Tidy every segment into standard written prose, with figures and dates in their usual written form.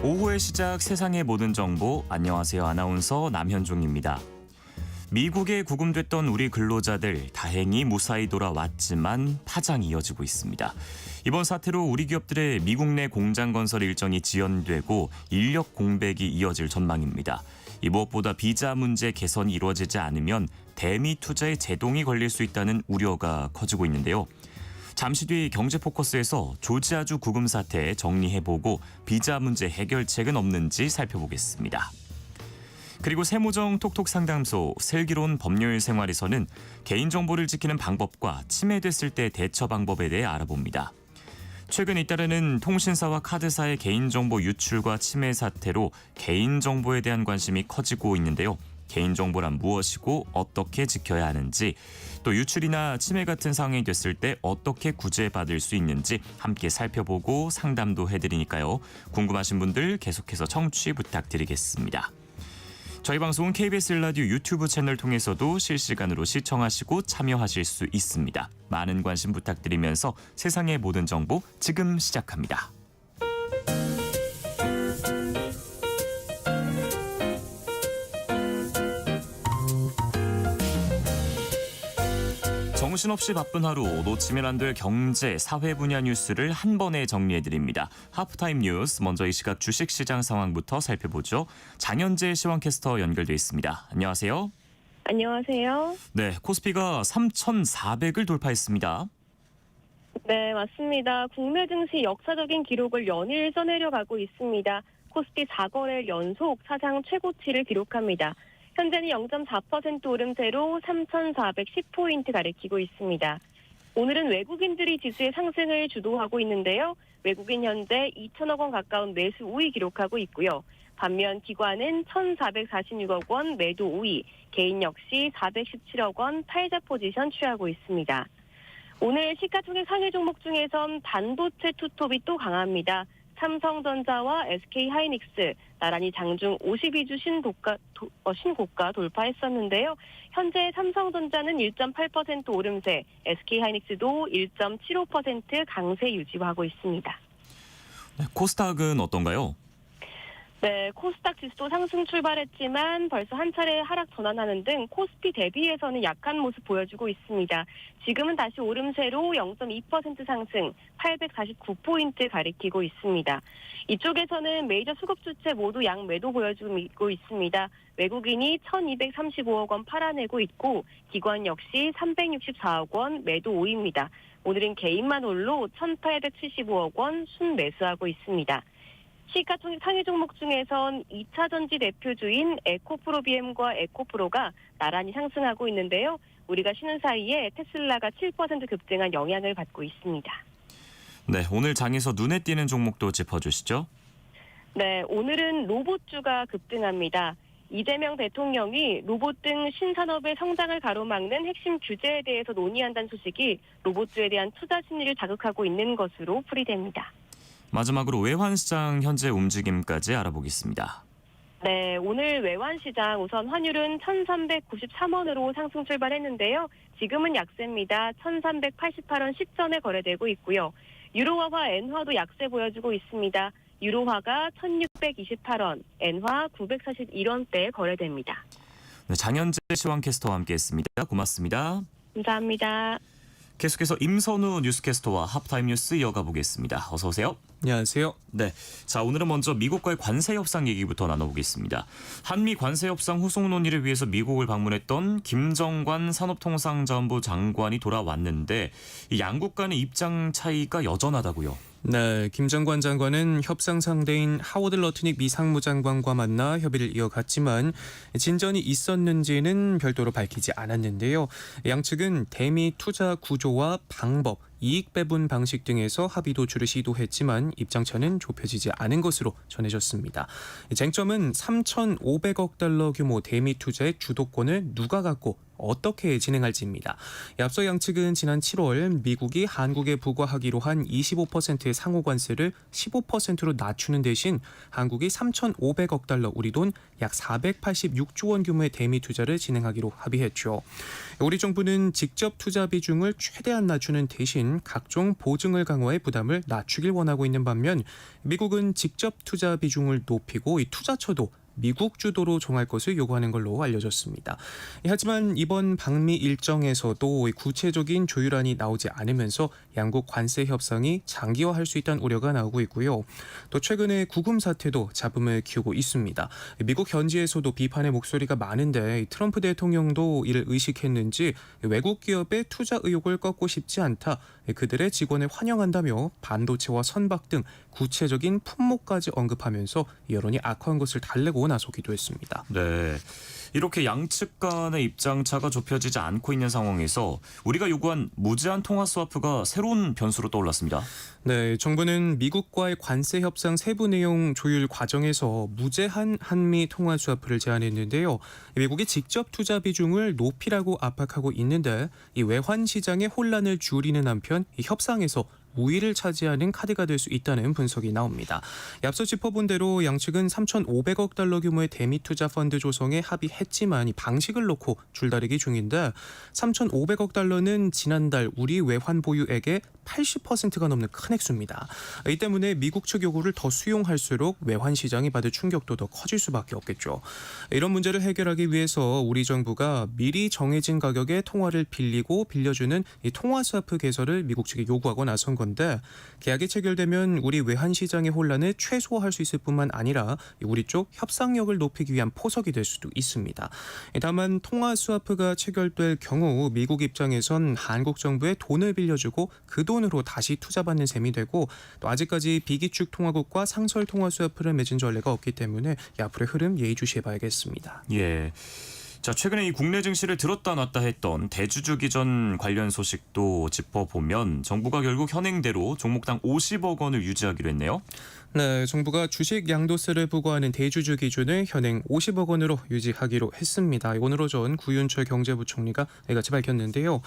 오후의 시작 세상의 모든 정보 안녕하세요. 아나운서 남현종입니다. 미국에 구금됐던 우리 근로자들 다행히 무사히 돌아왔지만 파장이 이어지고 있습니다. 이번 사태로 우리 기업들의 미국 내 공장 건설 일정이 지연되고 인력 공백이 이어질 전망입니다. 이 무엇보다 비자 문제 개선이 이루어지지 않으면 대미 투자에 제동이 걸릴 수 있다는 우려가 커지고 있는데요. 잠시 뒤 경제포커스에서 조지아주 구금 사태 정리해보고 비자 문제 해결책은 없는지 살펴보겠습니다. 그리고 세무정 톡톡 상담소 슬기로운 법률 생활에서는 개인정보를 지키는 방법과 침해됐을 때 대처 방법에 대해 알아봅니다. 최근 잇따르는 통신사와 카드사의 개인정보 유출과 침해 사태로 개인정보에 대한 관심이 커지고 있는데요. 개인정보란 무엇이고 어떻게 지켜야 하는지, 또 유출이나 침해 같은 상황이 됐을 때 어떻게 구제받을 수 있는지 함께 살펴보고 상담도 해드리니까요. 궁금하신 분들 계속해서 청취 부탁드리겠습니다. 저희 방송은 KBS 라디오 유튜브 채널 통해서도 실시간으로 시청하시고 참여하실 수 있습니다. 많은 관심 부탁드리면서 세상의 모든 정보 지금 시작합니다. 정신없이 바쁜 하루, 놓치면 안 될 경제, 사회 분야 뉴스를 한 번에 정리해드립니다. 하프타임 뉴스, 먼저 이 시각 주식시장 상황부터 살펴보죠. 장현재 시황캐스터 연결돼 있습니다. 안녕하세요. 안녕하세요. 네, 코스피가 3,400을 돌파했습니다. 네, 맞습니다. 국내 증시 역사적인 기록을 연일 써내려가고 있습니다. 코스피 4거래일 연속 사상 최고치를 기록합니다. 현재는 0.4% 오름세로 3,410포인트 가리키고 있습니다. 오늘은 외국인들이 지수의 상승을 주도하고 있는데요. 외국인 현재 2천억 원 가까운 매수 우위 기록하고 있고요. 반면 기관은 1,446억 원 매도 우위, 개인 역시 417억 원 탈자 포지션 취하고 있습니다. 오늘 시가총액 상위 종목 중에선 반도체 투톱이 또 강합니다. 삼성전자와 SK하이닉스 나란히 장중 52주 신고가 돌파했었는데요. 현재 삼성전자는 1.8% 오름세, SK하이닉스도 1.75% 강세 유지하고 있습니다. 네, 코스닥은 어떤가요? 네, 코스닥 지수도 상승 출발했지만 벌써 한 차례 하락 전환하는 등 코스피 대비해서는 약한 모습 보여주고 있습니다. 지금은 다시 오름세로 0.2% 상승, 849포인트 가리키고 있습니다. 이쪽에서는 메이저 수급 주체 모두 양매도 보여주고 있습니다. 외국인이 1,235억 원 팔아내고 있고 기관 역시 364억 원 매도 우위입니다. 오늘은 개인만 홀로 1,875억 원 순매수하고 있습니다. 시가총액 상위 종목 중에선 2차전지 대표주인 에코프로비엠과 에코프로가 나란히 상승하고 있는데요. 우리가 쉬는 사이에 테슬라가 7% 급등한 영향을 받고 있습니다. 네, 오늘 장에서 눈에 띄는 종목도 짚어주시죠. 네, 오늘은 로봇주가 급등합니다. 이재명 대통령이 로봇 등 신산업의 성장을 가로막는 핵심 규제에 대해서 논의한다는 소식이 로봇주에 대한 투자 심리를 자극하고 있는 것으로 풀이됩니다. 마지막으로 외환시장 현재 움직임까지 알아보겠습니다. 네, 오늘 외환시장 우선 환율은 1,393원으로 상승 출발했는데요. 지금은 약세입니다. 1,388원 10전에 거래되고 있고요. 유로화와 엔화도 약세 보여주고 있습니다. 유로화가 1,628원, 엔화 941원대에 거래됩니다. 네, 장현재 시황캐스터와 함께했습니다. 고맙습니다. 감사합니다. 계속해서 임선우 뉴스캐스터와 하프타임 뉴스 이어가 보겠습니다. 어서 오세요. 안녕하세요. 네, 자 오늘은 먼저 미국과의 관세 협상 얘기부터 나눠보겠습니다. 한미 관세 협상 후속 논의를 위해서 미국을 방문했던 김정관 산업통상자원부 장관이 돌아왔는데 이 양국 간의 입장 차이가 여전하다고요. 네, 김정관 장관은 협상 상대인 하워드 러트닉 미 상무장관과 만나 협의를 이어갔지만 진전이 있었는지는 별도로 밝히지 않았는데요. 양측은 대미 투자 구조와 방법, 이익 배분 방식 등에서 합의 도출을 시도했지만 입장차는 좁혀지지 않은 것으로 전해졌습니다. 쟁점은 3,500억 달러 규모 대미 투자의 주도권을 누가 갖고 어떻게 진행할지입니다. 앞서 양측은 지난 7월 미국이 한국에 부과하기로 한 25%의 상호 관세를 15%로 낮추는 대신 한국이 3,500억 달러 우리 돈 약 486조 원 규모의 대미 투자를 진행하기로 합의했죠. 우리 정부는 직접 투자 비중을 최대한 낮추는 대신 대신 각종 보증을 강화해 부담을 낮추길 원하고 있는 반면 미국은 직접 투자 비중을 높이고 이 투자처도 미국 주도로 정할 것을 요구하는 걸로 알려졌습니다. 하지만 이번 방미 일정에서도 구체적인 조율안이 나오지 않으면서 양국 관세 협상이 장기화할 수 있다는 우려가 나오고 있고요. 또 최근에 구금 사태도 잡음을 키우고 있습니다. 미국 현지에서도 비판의 목소리가 많은데 트럼프 대통령도 이를 의식했는지 외국 기업의 투자 의욕을 꺾고 싶지 않다. 그들의 직원을 환영한다며 반도체와 선박 등 구체적인 품목까지 언급하면서 여론이 악화한 것을 달래고 나서기도 했습니다. 네. 이렇게 양측 간의 입장차가 좁혀지지 않고 있는 상황에서 우리가 요구한 무제한 통화 스와프가 새로운 변수로 떠올랐습니다. 네, 정부는 미국과의 관세 협상 세부 내용 조율 과정에서 무제한 한미 통화 스와프를 제안했는데요. 미국이 직접 투자 비중을 높이라고 압박하고 있는데 이 외환 시장의 혼란을 줄이는 한편 이 협상에서 우위를 차지하는 카드가 될 수 있다는 분석이 나옵니다. 앞서 짚어본 대로 양측은 3,500억 달러 규모의 대미 투자 펀드 조성에 합의했지만 이 방식을 놓고 줄다리기 중인데 3,500억 달러는 지난달 우리 외환 보유액의 80%가 넘는 큰 액수입니다. 이 때문에 미국 측 요구를 더 수용할수록 외환 시장이 받을 충격도 더 커질 수밖에 없겠죠. 이런 문제를 해결하기 위해서 우리 정부가 미리 정해진 가격에 통화를 빌리고 빌려주는 이 통화 스와프 개설을 미국 측에 요구하고 나선 건데 계약이 체결되면 우리 외환 시장의 혼란을 최소화할 수 있을 뿐만 아니라 우리 쪽 협상력을 높이기 위한 포석이 될 수도 있습니다. 다만 통화 스와프가 체결될 경우 미국 입장에선 한국 정부에 돈을 빌려주고 그 돈으로 다시 투자받는 셈이 되고 또 아직까지 비기축 통화국과 상설 통화 스와프를 맺은 전례가 없기 때문에 앞으로의 흐름 예의주시해봐야겠습니다. 예. 자, 최근에 이 국내 증시를 들었다 놨다 했던 대주주 기전 관련 소식도 짚어보면 정부가 결국 현행대로 종목당 50억 원을 유지하기로 했네요. 네, 정부가 주식 양도세를 부과하는 대주주 기준을 현행 50억 원으로 유지하기로 했습니다. 오늘 오전 구윤철 경제부총리가 이같이 밝혔는데요.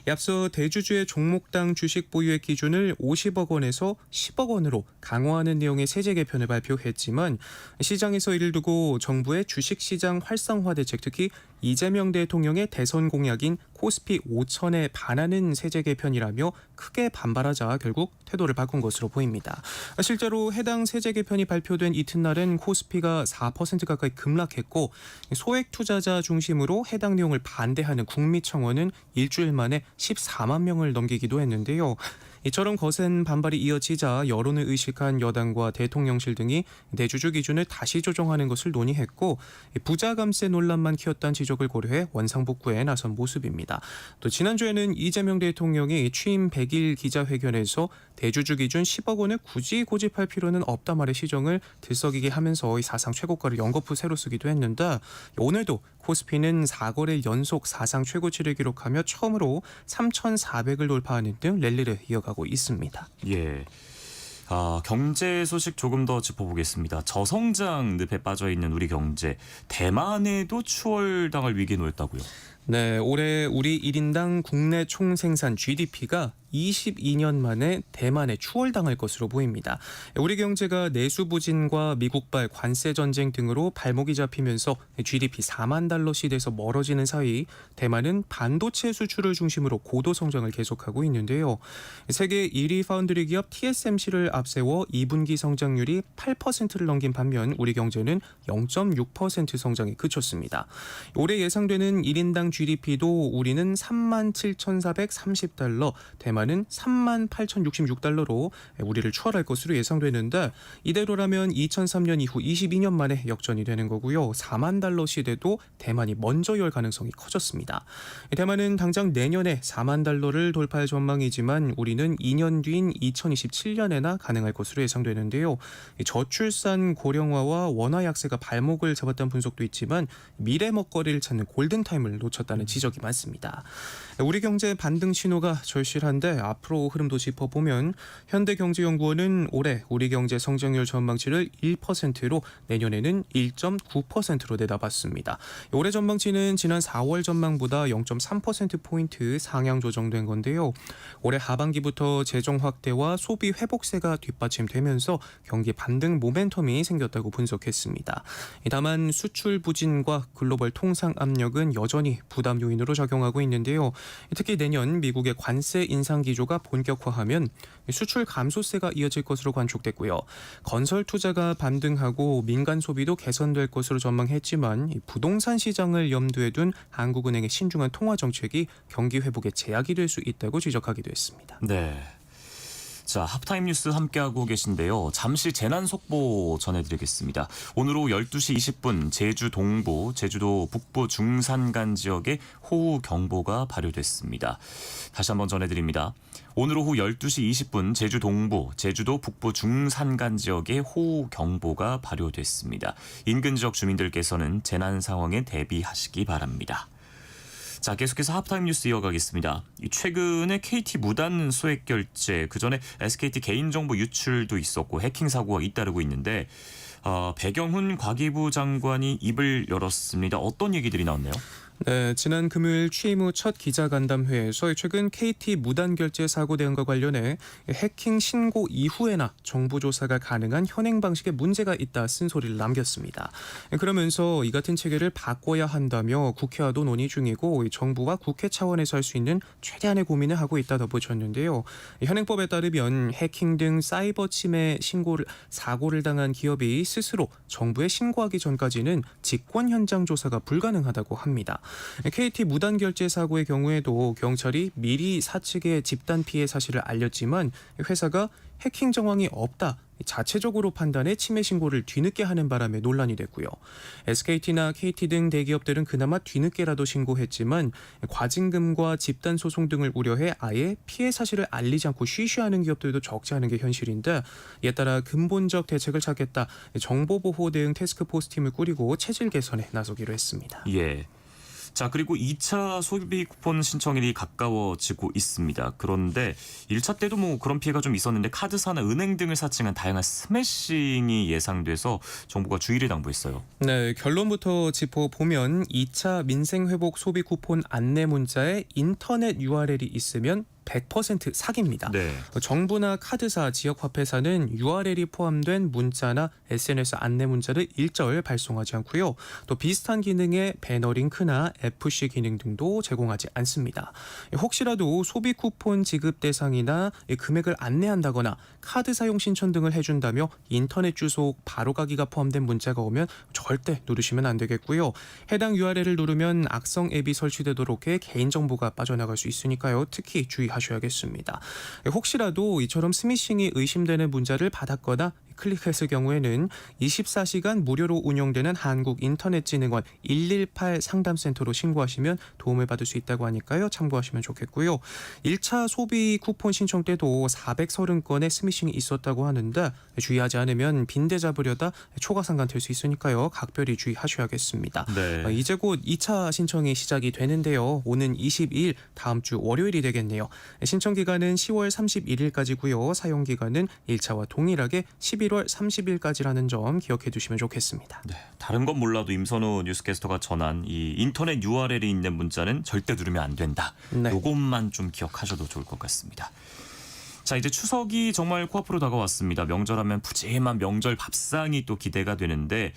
앞서 대주주의 종목당 주식 보유액 기준을 50억 원에서 10억 원으로 강화하는 내용의 세제 개편을 발표했지만 시장에서 이를 두고 정부의 주식시장 활성화 대책, 특히 이재명 대통령의 대선 공약인 코스피 5천에 반하는 세제 개편이라며 크게 반발하자 결국 태도를 바꾼 것으로 보입니다. 실제로 해당 세제 개편이 발표된 이튿날엔 코스피가 4% 가까이 급락했고 소액 투자자 중심으로 해당 내용을 반대하는 국미청원은 일주일 만에 14만 명을 넘기기도 했는데요. 이처럼 거센 반발이 이어지자 여론을 의식한 여당과 대통령실 등이 대주주 기준을 다시 조정하는 것을 논의했고 부자 감세 논란만 키웠다는 지적을 고려해 원상복구에 나선 모습입니다. 또 지난주에는 이재명 대통령이 취임 100일 기자회견에서 대주주 기준 10억 원을 굳이 고집할 필요는 없다 말의 시정을 들썩이게 하면서 사상 최고가를 연거푸 새로 쓰기도 했는데 오늘도 코스피는 4거래 연속 사상 최고치를 기록하며 처음으로 3,400을 돌파하는 등 랠리를 이어가고 있습니다. 예. 경제 소식 조금 더 짚어보겠습니다. 저성장 늪에 빠져 있는 우리 경제, 대만에도 추월당할 위기에 놓였다고요? 네, 올해 우리 1인당 국내 총생산 GDP가 22년 만에 대만에 추월당할 것으로 보입니다. 우리 경제가 내수 부진과 미국발 관세 전쟁 등으로 발목이 잡히면서 GDP 4만 달러 시대에서 멀어지는 사이 대만은 반도체 수출을 중심으로 고도 성장을 계속하고 있는데요. 세계 1위 파운드리 기업 TSMC를 앞세워 2분기 성장률이 8%를 넘긴 반면 우리 경제는 0.6% 성장에 그쳤습니다. 올해 예상되는 1인당 GDP도 우리는 37,430달러, 대만은 38,066달러로 우리를 추월할 것으로 예상되는데 이대로라면 2003년 이후 22년 만에 역전이 되는 거고요. 4만 달러 시대도 대만이 먼저 열 가능성이 커졌습니다. 대만은 당장 내년에 4만 달러를 돌파할 전망이지만 우리는 2년 뒤인 2027년에나 가능할 것으로 예상되는데요. 저출산 고령화와 원화 약세가 발목을 잡았다는 분석도 있지만 미래 먹거리를 찾는 골든타임을 놓쳤다는 지적이 많습니다. 우리 경제 반등 신호가 절실한데 앞으로 흐름도 짚어보면 현대경제연구원은 올해 우리 경제 성장률 전망치를 1%로 내년에는 1.9%로 내다봤습니다. 올해 전망치는 지난 4월 전망보다 0.3%포인트 상향 조정된 건데요. 올해 하반기부터 재정 확대와 소비 회복세가 뒷받침되면서 경기 반등 모멘텀이 생겼다고 분석했습니다. 다만 수출 부진과 글로벌 통상 압력은 여전히 부담 요인으로 작용하고 있는데요. 특히 내년 미국의 관세 인상 기조가 본격화하면 수출 감소세가 이어질 것으로 관측됐고요. 건설 투자가 반등하고 민간 소비도 개선될 것으로 전망했지만 부동산 시장을 염두에 둔 한국은행의 신중한 통화 정책이 경기 회복에 제약이 될 수 있다고 지적하기도 했습니다. 네. 자, 합타임 뉴스 함께하고 계신데요. 잠시 재난 속보 전해드리겠습니다. 오늘 오후 12시 20분 제주 동부, 제주도 북부 중산간 지역에 호우 경보가 발효됐습니다. 다시 한번 전해드립니다. 오늘 오후 12시 20분 제주 동부, 제주도 북부 중산간 지역에 호우 경보가 발효됐습니다. 인근 지역 주민들께서는 재난 상황에 대비하시기 바랍니다. 자, 계속해서 하프타임 뉴스 이어가겠습니다. 최근에 KT 무단 소액 결제, 그전에 SKT 개인정보 유출도 있었고 해킹 사고가 잇따르고 있는데 배경훈 과기부 장관이 입을 열었습니다. 어떤 얘기들이 나왔나요? 네, 지난 금요일 취임 후 첫 기자간담회에서 최근 KT 무단 결제 사고 대응과 관련해 해킹 신고 이후에나 정부 조사가 가능한 현행 방식에 문제가 있다 쓴소리를 남겼습니다. 그러면서 이 같은 체계를 바꿔야 한다며 국회와도 논의 중이고 정부와 국회 차원에서 할 수 있는 최대한의 고민을 하고 있다 덧붙였는데요. 현행법에 따르면 해킹 등 사이버 침해 사고를 당한 기업이 스스로 정부에 신고하기 전까지는 직권 현장 조사가 불가능하다고 합니다. KT 무단 결제 사고의 경우에도 경찰이 미리 사측의 집단 피해 사실을 알렸지만 회사가 해킹 정황이 없다 자체적으로 판단해 침해 신고를 뒤늦게 하는 바람에 논란이 됐고요. SKT나 KT 등 대기업들은 그나마 뒤늦게라도 신고했지만 과징금과 집단 소송 등을 우려해 아예 피해 사실을 알리지 않고 쉬쉬하는 기업들도 적지 않은 게 현실인데, 이에 따라 근본적 대책을 찾겠다 정보보호 대응 태스크포스 팀을 꾸리고 체질 개선에 나서기로 했습니다. 예. 자, 그리고 2차 소비 쿠폰 신청일이 가까워지고 있습니다. 그런데 1차 때도 뭐 그런 피해가 좀 있었는데 카드사나 은행 등을 사칭한 다양한 스매싱이 예상돼서 정부가 주의를 당부했어요. 네, 결론부터 짚어보면 2차 민생회복 소비 쿠폰 안내 문자에 인터넷 URL이 있으면 100% 사기입니다. 네. 정부나 카드사, 지역화폐사는 URL이 포함된 문자나 SNS 안내 문자를 일절 발송하지 않고요. 또 비슷한 기능의 배너 링크나 FC 기능 등도 제공하지 않습니다. 혹시라도 소비 쿠폰 지급 대상이나 금액을 안내한다거나 카드 사용 신청 등을 해준다며 인터넷 주소 바로 가기가 포함된 문자가 오면 절대 누르시면 안 되겠고요. 해당 URL을 누르면 악성 앱이 설치되도록 해 개인정보가 빠져나갈 수 있으니까요. 특히 주의하셔야겠습니다. 혹시라도 이처럼 스미싱이 의심되는 문자를 받았거나 클릭했을 경우에는 24시간 무료로 운영되는 한국인터넷진흥원 118 상담센터로 신고하시면 도움을 받을 수 있다고 하니까요. 참고하시면 좋겠고요. 1차 소비 쿠폰 신청 때도 430건의 스미싱이 있었다고 하는데 주의하지 않으면 빈대 잡으려다 초과상관 될 수 있으니까요. 각별히 주의하셔야겠습니다. 네. 이제 곧 2차 신청이 시작이 되는데요. 오는 22일 다음 주 월요일이 되겠네요. 신청 기간은 10월 31일까지고요. 사용 기간은 1차와 동일하게 11월 30일까지라는 점 기억해 두시면 좋겠습니다. 네, 다른 건 몰라도 임선우 뉴스캐스터가 전한 이 인터넷 URL이 있는 문자는 절대 누르면 안 된다. 네. 요것만 좀 기억하셔도 좋을 것 같습니다. 자, 이제 추석이 정말 코앞으로 다가왔습니다. 명절하면 푸짐한 명절 밥상이 또 기대가 되는데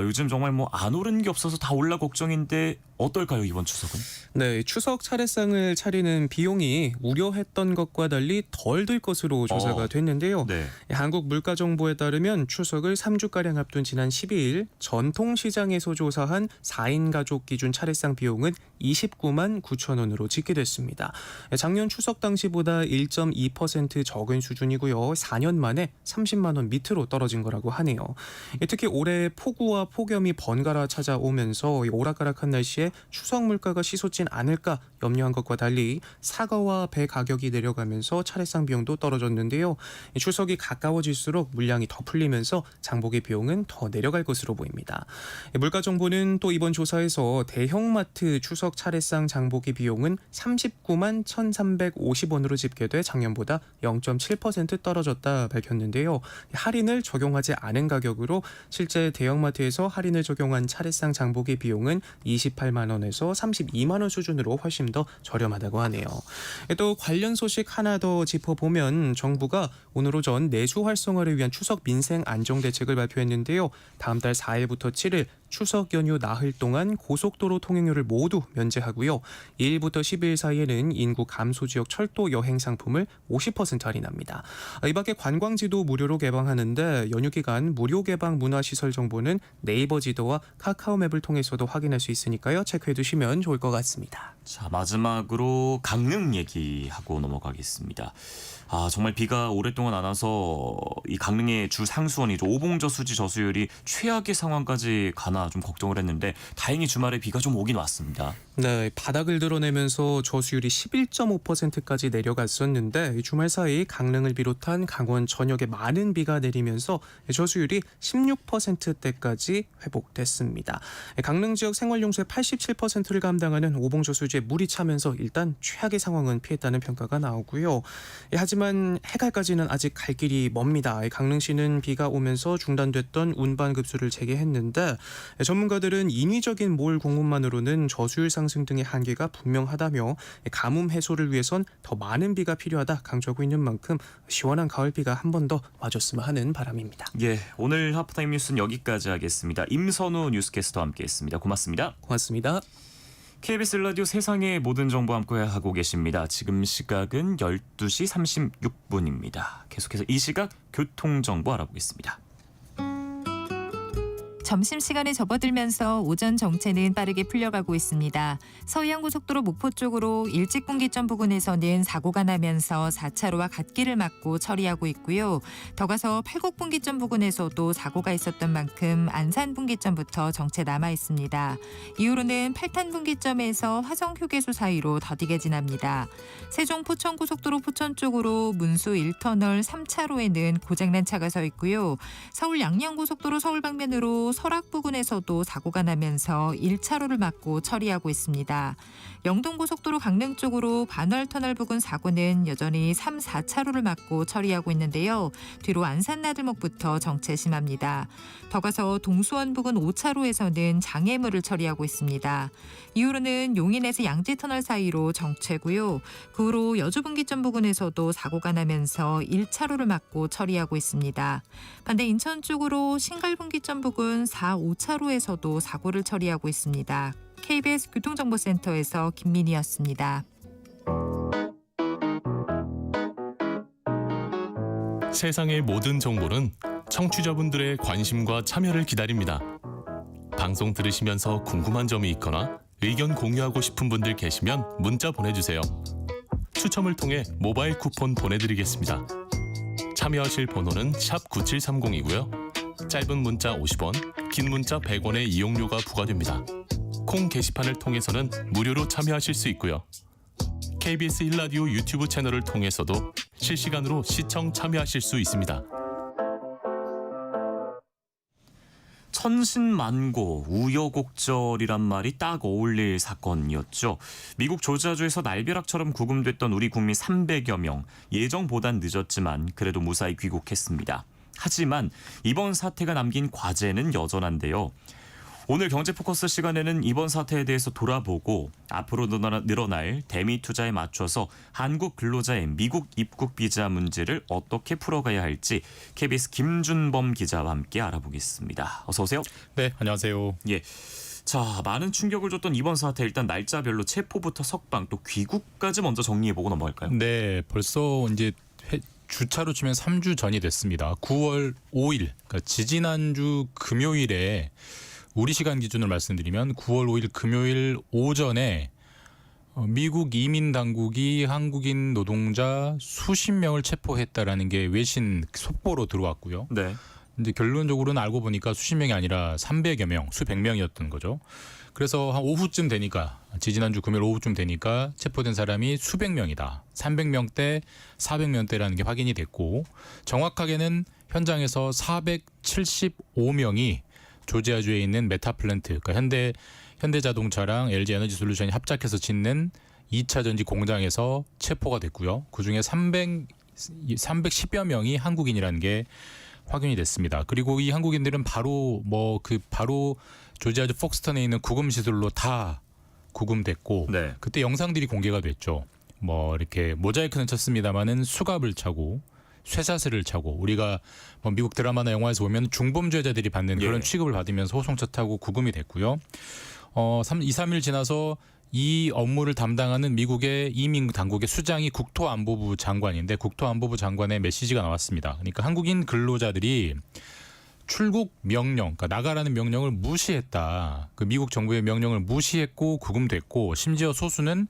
요즘 정말 뭐 안 오른 게 없어서 다 올라 걱정인데 어떨까요, 이번 추석은? 네, 추석 차례상을 차리는 비용이 우려했던 것과 달리 덜 들 것으로 조사가 됐는데요. 네. 한국물가정보에 따르면 추석을 3주가량 앞둔 지난 12일 전통시장에서 조사한 4인 가족 기준 차례상 비용은 29만 9천 원으로 집계됐습니다. 작년 추석 당시보다 1.2% 적은 수준이고요. 4년 만에 30만 원 밑으로 떨어진 거라고 하네요. 특히 올해 폭우와 폭염이 번갈아 찾아오면서 오락가락한 날씨에 추석 물가가 치솟진 않을까 염려한 것과 달리 사과와 배 가격이 내려가면서 차례상 비용도 떨어졌는데요. 추석이 가까워질수록 물량이 더 풀리면서 장보기 비용은 더 내려갈 것으로 보입니다. 물가정보는 또 이번 조사에서 대형마트 추석 차례상 장보기 비용은 39만 1,350원으로 집계돼 작년보다 0.7% 떨어졌다 밝혔는데요. 할인을 적용하지 않은 가격으로 실제 대형마트에 마트에서 할인을 적용한 차례상 장보기 비용은 28만 원에서 32만 원 수준으로 훨씬 더 저렴하다고 하네요. 또 관련 소식 하나 더 짚어보면 정부가 오늘 오전 내수 활성화를 위한 추석 민생 안정 대책을 발표했는데요. 다음 달 4일부터 7일 추석 연휴 나흘 동안 고속도로 통행료를 모두 면제하고요. 2일부터 10일 사이에는 인구 감소 지역 철도 여행 상품을 50% 할인합니다. 이 밖에 관광지도 무료로 개방하는데 연휴 기간 무료 개방 문화시설 정보는 네이버 지도와 카카오맵을 통해서도 확인할 수 있으니까요. 체크해 두시면 좋을 것 같습니다. 자, 마지막으로 강릉 얘기하고 넘어가겠습니다. 정말 비가 오랫동안 안 와서 이 강릉의 주 상수원이죠. 오봉저 수지 저수율이 최악의 상황까지 가나 좀 걱정을 했는데 다행히 주말에 비가 좀 오긴 왔습니다. 네, 바닥을 드러내면서 저수율이 11.5%까지 내려갔었는데 주말 사이 강릉을 비롯한 강원 전역에 많은 비가 내리면서 저수율이 16%대까지 회복됐습니다. 강릉 지역 생활용수의 87%를 감당하는 오봉저 수지에 물이 차면서 일단 최악의 상황은 피했다는 평가가 나오고요. 하지만 해갈까지는 아직 갈 길이 멉니다. 강릉시는 비가 오면서 중단됐던 운반 급수를 재개했는데 전문가들은 인위적인 몰 공급만으로는 저수율 상승 등의 한계가 분명하다며 가뭄 해소를 위해선 더 많은 비가 필요하다 강조하고 있는 만큼 시원한 가을 비가 한 번 더 와줬으면 하는 바람입니다. 예, 오늘 하프타임 뉴스는 여기까지 하겠습니다. 임선우 뉴스캐스터와 함께했습니다. 고맙습니다. 고맙습니다. KBS 라디오 세상의 모든 정보 함께하고 계십니다. 지금 시각은 12시 36분입니다. 계속해서 이 시각 교통정보 알아보겠습니다. 점심시간에 접어들면서 오전 정체는 빠르게 풀려가고 있습니다. 서해안고속도로 목포 쪽으로 일직분기점 부근에서는 사고가 나면서 4차로와 갓길을 막고 처리하고 있고요. 더 가서 팔곡분기점 부근에서도 사고가 있었던 만큼 안산분기점부터 정체 남아 있습니다. 이후로는 팔탄분기점에서 화성휴게소 사이로 더디게 지납니다. 세종 포천고속도로 포천 쪽으로 문수 1터널 3차로에는 고장난 차가 서 있고요. 서울 양양고속도로 서울 방면으로 설악 부근에서도 사고가 나면서 1차로를 막고 처리하고 있습니다. 영동고속도로 강릉 쪽으로 반월터널 부근 사고는 여전히 3, 4차로를 막고 처리하고 있는데요. 뒤로 안산나들목부터 정체 심합니다. 더 가서 동수원 부근 5차로에서는 장애물을 처리하고 있습니다. 이후로는 용인에서 양지터널 사이로 정체고요. 그 후로 여주분기점 부근에서도 사고가 나면서 1차로를 막고 처리하고 있습니다. 반대 인천 쪽으로 신갈분기점 부근 4, 5차로에서도 사고를 처리하고 있습니다. KBS 교통정보센터에서 김민희였습니다. 세상의 모든 정보는 청취자분들의 관심과 참여를 기다립니다. 방송 들으시면서 궁금한 점이 있거나 의견 공유하고 싶은 분들 계시면 문자 보내주세요. 추첨을 통해 모바일 쿠폰 보내드리겠습니다. 참여하실 번호는 샵 9730이고요. 짧은 문자 50원, 긴 문자 100원의 이용료가 부과됩니다. 콩 게시판을 통해서는 무료로 참여하실 수 있고요. KBS 1라디오 유튜브 채널을 통해서도 실시간으로 시청 참여하실 수 있습니다. 천신만고, 우여곡절이란 말이 딱 어울릴 사건이었죠. 미국 조지아주에서 날벼락처럼 구금됐던 우리 국민 300여 명, 예정보단 늦었지만 그래도 무사히 귀국했습니다. 하지만 이번 사태가 남긴 과제는 여전한데요. 오늘 경제포커스 시간에는 이번 사태에 대해서 돌아보고 앞으로 늘어날 대미 투자에 맞춰서 한국 근로자의 미국 입국 비자 문제를 어떻게 풀어가야 할지 KBS 김준범 기자와 함께 알아보겠습니다. 어서 오세요. 네, 안녕하세요. 예. 자, 많은 충격을 줬던 이번 사태 일단 날짜별로 체포부터 석방 또 귀국까지 먼저 정리해보고 넘어갈까요? 네, 벌써 이제 주차로 치면 3주 전이 됐습니다. 9월 5일, 그러니까 지지난주 금요일에 우리 시간 기준으로 말씀드리면 9월 5일 금요일 오전에 미국 이민 당국이 한국인 노동자 수십 명을 체포했다라는 게 외신 속보로 들어왔고요. 네. 근데 결론적으로는 알고 보니까 수십 명이 아니라 300여 명, 수백 명이었던 거죠. 그래서 한 오후쯤 되니까 지지난주 금요일 오후쯤 되니까 체포된 사람이 수백 명이다. 300명대, 400명대라는 게 확인이 됐고 정확하게는 현장에서 475명이 조지아주에 있는 메타플랜트, 그러니까 현대자동차랑 LG에너지솔루션이 합작해서 짓는 2차 전지 공장에서 체포가 됐고요. 그중에 310여 명이 한국인이라는 게 확인이 됐습니다. 그리고 이 한국인들은 바로 바로 조지아주 폭스턴에 있는 구금 시설로 다 구금됐고 네. 그때 영상들이 공개가 됐죠. 이렇게 모자이크는 쳤습니다마는 수갑을 차고 쇠사슬을 차고 우리가 미국 드라마나 영화에서 보면 중범죄자들이 받는 그런 예. 취급을 받으면서 호송차 타고 구금이 됐고요. 2-3일 지나서 이 업무를 담당하는 미국의 이민 당국의 수장이 국토안보부 장관인데 국토안보부 장관의 메시지가 나왔습니다. 그러니까 한국인 근로자들이 출국 명령, 그러니까 나가라는 명령을 무시했다. 그 미국 정부의 명령을 무시했고 구금됐고 심지어 소수는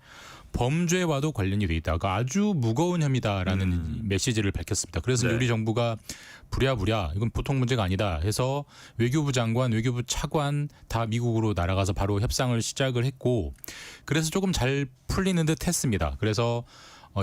범죄와도 관련이 돼 있다. 그러니까 아주 무거운 혐의다라는 메시지를 밝혔습니다. 그래서 네. 우리 정부가 부랴부랴 이건 보통 문제가 아니다 해서 외교부 장관, 외교부 차관 다 미국으로 날아가서 바로 협상을 시작을 했고 그래서 조금 잘 풀리는 듯 했습니다. 그래서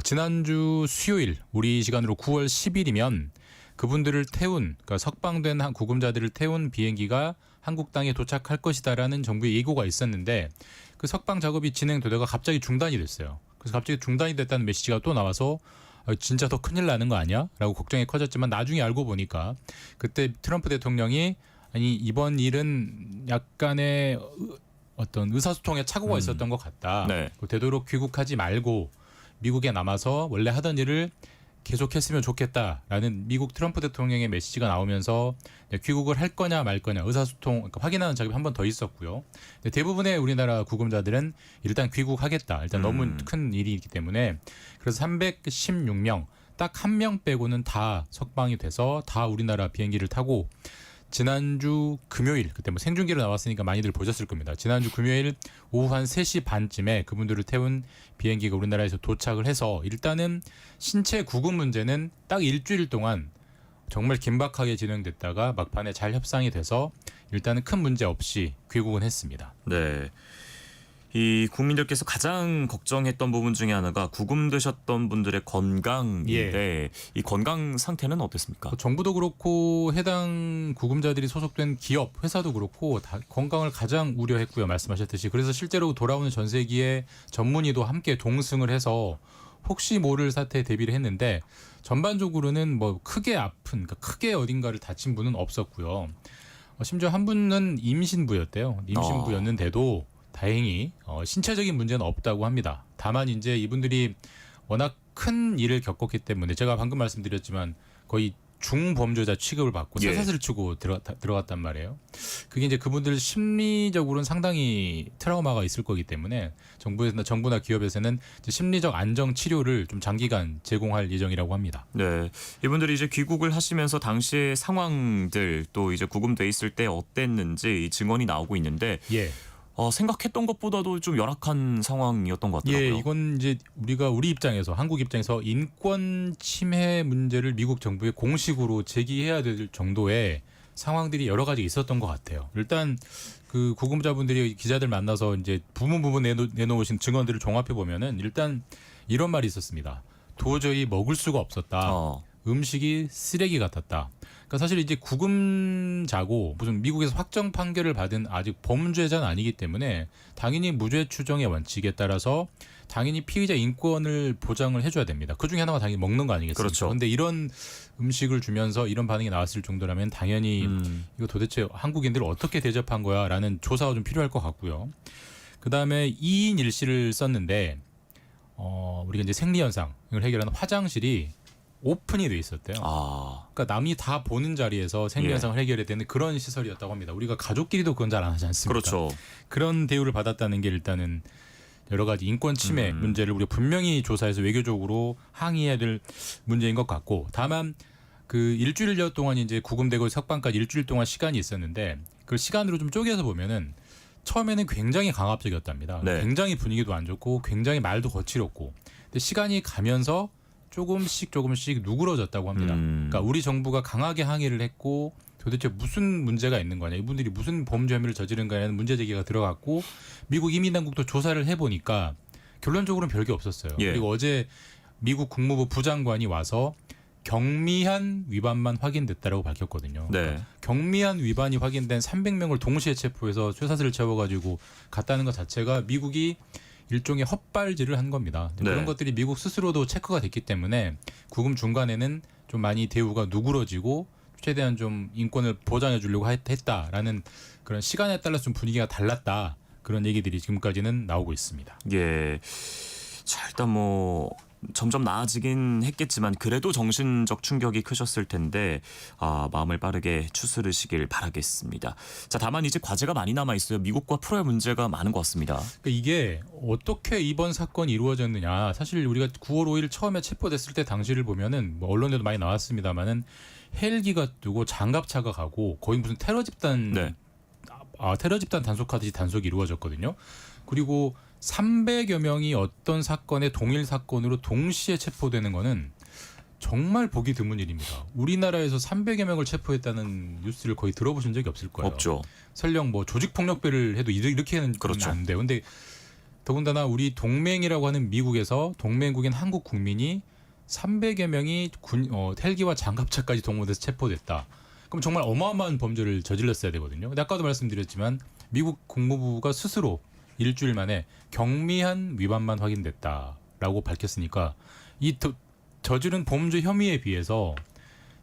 지난주 수요일 우리 시간으로 9월 10일이면 그분들을 태운 그러니까 석방된 한 구금자들을 태운 비행기가 한국 땅에 도착할 것이다라는 정부의 예고가 있었는데 그 석방 작업이 진행되다가 갑자기 중단이 됐어요. 그래서 갑자기 중단이 됐다는 메시지가 또 나와서 진짜 더 큰일 나는 거 아니야? 라고 걱정이 커졌지만 나중에 알고 보니까 그때 트럼프 대통령이 아니 이번 일은 약간의 어떤 의사소통에 착오가 있었던 것 같다. 네. 되도록 귀국하지 말고 미국에 남아서 원래 하던 일을 계속했으면 좋겠다라는 미국 트럼프 대통령의 메시지가 나오면서 귀국을 할 거냐 말 거냐 의사소통 그러니까 확인하는 작업이 한 번 더 있었고요. 대부분의 우리나라 구금자들은 일단 귀국하겠다. 일단 너무 큰 일이기 때문에 그래서 316명 딱 한 명 빼고는 다 석방이 돼서 다 우리나라 비행기를 타고 지난주 금요일 그때 생중계로 나왔으니까 많이들 보셨을 겁니다. 지난주 금요일 오후 한 3시 반쯤에 그분들을 태운 비행기가 우리나라에서 도착을 해서 일단은 신체 구금 문제는 딱 일주일 동안 정말 긴박하게 진행됐다가 막판에 잘 협상이 돼서 일단은 큰 문제 없이 귀국은 했습니다. 네. 이 국민들께서 가장 걱정했던 부분 중에 하나가 구금되셨던 분들의 건강인데 이 건강 상태는 어땠습니까? 정부도 그렇고 해당 구금자들이 소속된 기업, 회사도 그렇고 다 건강을 가장 우려했고요. 말씀하셨듯이. 그래서 실제로 돌아오는 전세기에 전문의도 함께 동승을 해서 혹시 모를 사태에 대비를 했는데 전반적으로는 크게 아픈, 그러니까 크게 어딘가를 다친 분은 없었고요. 심지어 한 분은 임신부였대요. 임신부였는데도 다행히 신체적인 문제는 없다고 합니다. 다만 이제 이분들이 워낙 큰 일을 겪었기 때문에 제가 방금 말씀드렸지만 거의 중범죄자 취급을 받고 예. 쇠사슬을 치고 들어갔단 말이에요. 그게 이제 그분들 심리적으로는 상당히 트라우마가 있을 거기 때문에 정부나 기업에서는 이제 심리적 안정 치료를 좀 장기간 제공할 예정이라고 합니다. 네, 이분들이 이제 귀국을 하시면서 당시의 상황들 또 이제 구금돼 있을 때 어땠는지 이 증언이 나오고 있는데 예. 생각했던 것보다도 좀 열악한 상황이었던 것 같더라고요. 예, 이건 이제 우리 입장에서 한국 입장에서 인권 침해 문제를 미국 정부에 공식으로 제기해야 될 정도의 상황들이 여러 가지 있었던 것 같아요. 일단 그 구금자분들이 기자들 만나서 이제 부분 내놓으신 증언들을 종합해 보면은 일단 이런 말이 있었습니다. 도저히 먹을 수가 없었다. 음식이 쓰레기 같았다. 그러니까 사실 이제 구금자고 무슨 미국에서 확정 판결을 받은 아직 범죄자는 아니기 때문에 당연히 무죄 추정의 원칙에 따라서 당연히 피의자 인권을 보장을 해줘야 됩니다. 그중에 하나가 당연히 먹는 거 아니겠습니까? 그렇죠. 그런데 이런 음식을 주면서 이런 반응이 나왔을 정도라면 당연히 이거 도대체 한국인들을 어떻게 대접한 거야 라는 조사가 좀 필요할 것 같고요. 그다음에 2인 1실을 썼는데 우리가 이제 생리현상을 해결하는 화장실이 오픈이 돼 있었대요. 그러니까 남이 다 보는 자리에서 생리현상을 해결해야 되는 그런 시설이었다고 합니다. 우리가 가족끼리도 그건 잘 안 하지 않습니까? 그렇죠. 그런 대우를 받았다는 게 일단은 여러 가지 인권 침해 문제를 우리가 분명히 조사해서 외교적으로 항의해야 될 문제인 것 같고 다만 그 일주일여 동안 이제 구금되고 석방까지 일주일 동안 시간이 있었는데 그 시간으로 좀 쪼개서 보면은 처음에는 굉장히 강압적이었답니다. 네. 굉장히 분위기도 안 좋고 굉장히 말도 거칠었고 근데 시간이 가면서 조금씩 누그러졌다고 합니다. 그러니까 우리 정부가 강하게 항의를 했고 도대체 무슨 문제가 있는 거냐, 이분들이 무슨 범죄 혐의를 저지른 거냐는 문제 제기가 들어갔고 미국 이민당국도 조사를 해보니까 결론적으로는 별게 없었어요. 예. 그리고 어제 미국 국무부 부장관이 와서 경미한 위반만 확인됐다라고 밝혔거든요. 네. 그러니까 경미한 위반이 확인된 300명을 동시에 체포해서 쇠사슬을 채워가지고 갔다는 것 자체가 미국이 일종의 헛발질을 한 겁니다. 네. 그런 것들이 미국 스스로도 체크가 됐기 때문에 구금 중간에는 좀 많이 대우가 누그러지고 최대한 좀 인권을 보장해 주려고 했다라는 그런 시간에 따라서 좀 분위기가 달랐다. 그런 얘기들이 지금까지는 나오고 있습니다. 예. 자, 일단 뭐 점점 나아지긴 했겠지만 그래도 정신적 충격이 크셨을 텐데 마음을 빠르게 추스르시길 바라겠습니다. 자, 다만 이제 과제가 많이 남아 있어요. 미국과 풀어야 문제가 많은 것 같습니다. 그러니까 이게 어떻게 이번 사건이 이루어졌느냐. 사실 우리가 9월 5일 처음에 체포됐을 때 당시를 보면은 뭐 언론에도 많이 나왔습니다만은 헬기가 뜨고 장갑차가 가고 거의 무슨 테러 집단 네. 테러 집단 단속하듯이 단속이 이루어졌거든요. 그리고 300여 명이 어떤 사건의 동일 사건으로 동시에 체포되는 거는 정말 보기 드문 일입니다. 우리나라에서 300여 명을 체포했다는 뉴스를 거의 들어보신 적이 없을 거예요. 없죠. 설령 뭐 조직폭력배를 해도 이렇게는 그렇죠. 안 돼요. 근데 더군다나 우리 동맹이라고 하는 미국에서 동맹국인 한국 국민이 300여 명이 헬기와 장갑차까지 동원돼서 체포됐다. 그럼 정말 어마어마한 범죄를 저질렀어야 되거든요. 근데 아까도 말씀드렸지만 미국 국무부가 스스로 일주일 만에 경미한 위반만 확인됐다라고 밝혔으니까 이 저지른 범죄 혐의에 비해서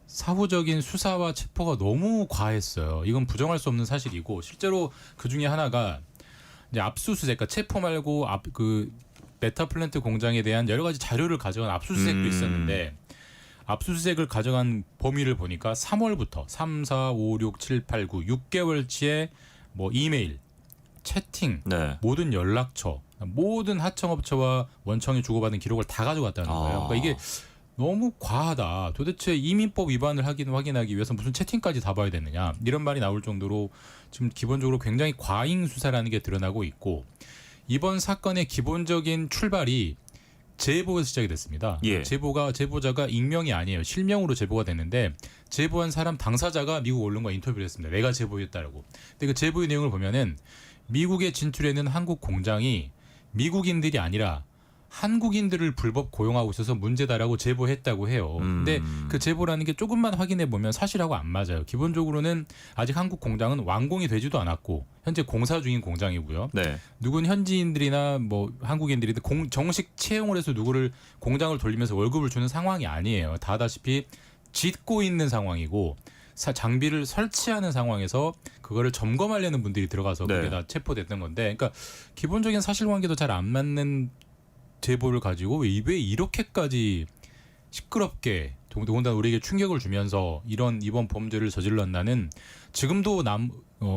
사후적인 수사와 체포가 너무 과했어요. 이건 부정할 수 없는 사실이고 실제로 그 중에 하나가 이제 압수수색, 그러니까 체포 말고 그 메타플랜트 공장에 대한 여러 가지 자료를 가져간 압수수색도 있었는데 압수수색을 가져간 범위를 보니까 3월부터 3, 4, 5, 6, 7, 8, 9, 6개월치의 뭐 이메일, 채팅, 네. 모든 연락처, 모든 하청업체와 원청이 주고받은 기록을 다 가져갔다는 거예요. 그러니까 이게 너무 과하다. 도대체 이민법 위반을 확인하기 위해서 무슨 채팅까지 다 봐야 되느냐. 이런 말이 나올 정도로 지금 기본적으로 굉장히 과잉 수사라는 게 드러나고 있고 이번 사건의 기본적인 출발이 제보에서 시작이 됐습니다. 예. 제보자가 익명이 아니에요. 실명으로 제보가 됐는데 제보한 사람 당사자가 미국 언론과 인터뷰를 했습니다. 내가 제보했다라고. 근데 그 제보의 내용을 보면은 미국에 진출해 있는 한국 공장이 미국인들이 아니라 한국인들을 불법 고용하고 있어서 문제다라고 제보했다고 해요. 근데 그 제보라는 게 조금만 확인해 보면 사실하고 안 맞아요. 기본적으로는 아직 한국 공장은 완공이 되지도 않았고 현재 공사 중인 공장이고요. 네. 누군 현지인들이나 뭐 한국인들이 정식 채용을 해서 누구를 공장을 돌리면서 월급을 주는 상황이 아니에요. 다 아다시피 짓고 있는 상황이고 장비를 설치하는 상황에서 그거를 점검하려는 분들이 들어가서 네. 그게 다 체포됐던 건데 그러니까 기본적인 사실관계도 잘 안 맞는 제보를 가지고 왜 이렇게까지 시끄럽게 더군다나 우리에게 충격을 주면서 이번 범죄를 저질렀나는 지금도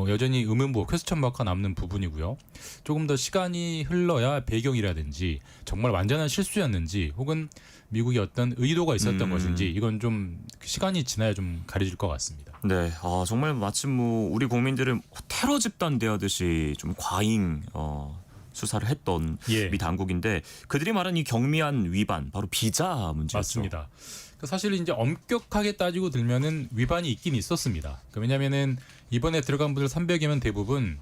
여전히 의문부 퀘스천 마크가 남는 부분이고요. 조금 더 시간이 흘러야 배경이라든지 정말 완전한 실수였는지 혹은 미국이 어떤 의도가 있었던 것인지 이건 좀 시간이 지나야 좀 가려질 것 같습니다. 네. 정말 마침 뭐 우리 국민들은 테러 집단 대하듯이 좀 과잉 수사를 했던 예. 미 당국인데 그들이 말한 이 경미한 위반 바로 비자 문제였죠. 맞습니다. 사실 이제 엄격하게 따지고 들면은 위반이 있긴 있었습니다. 왜냐하면은 이번에 들어간 분들 300여면 대부분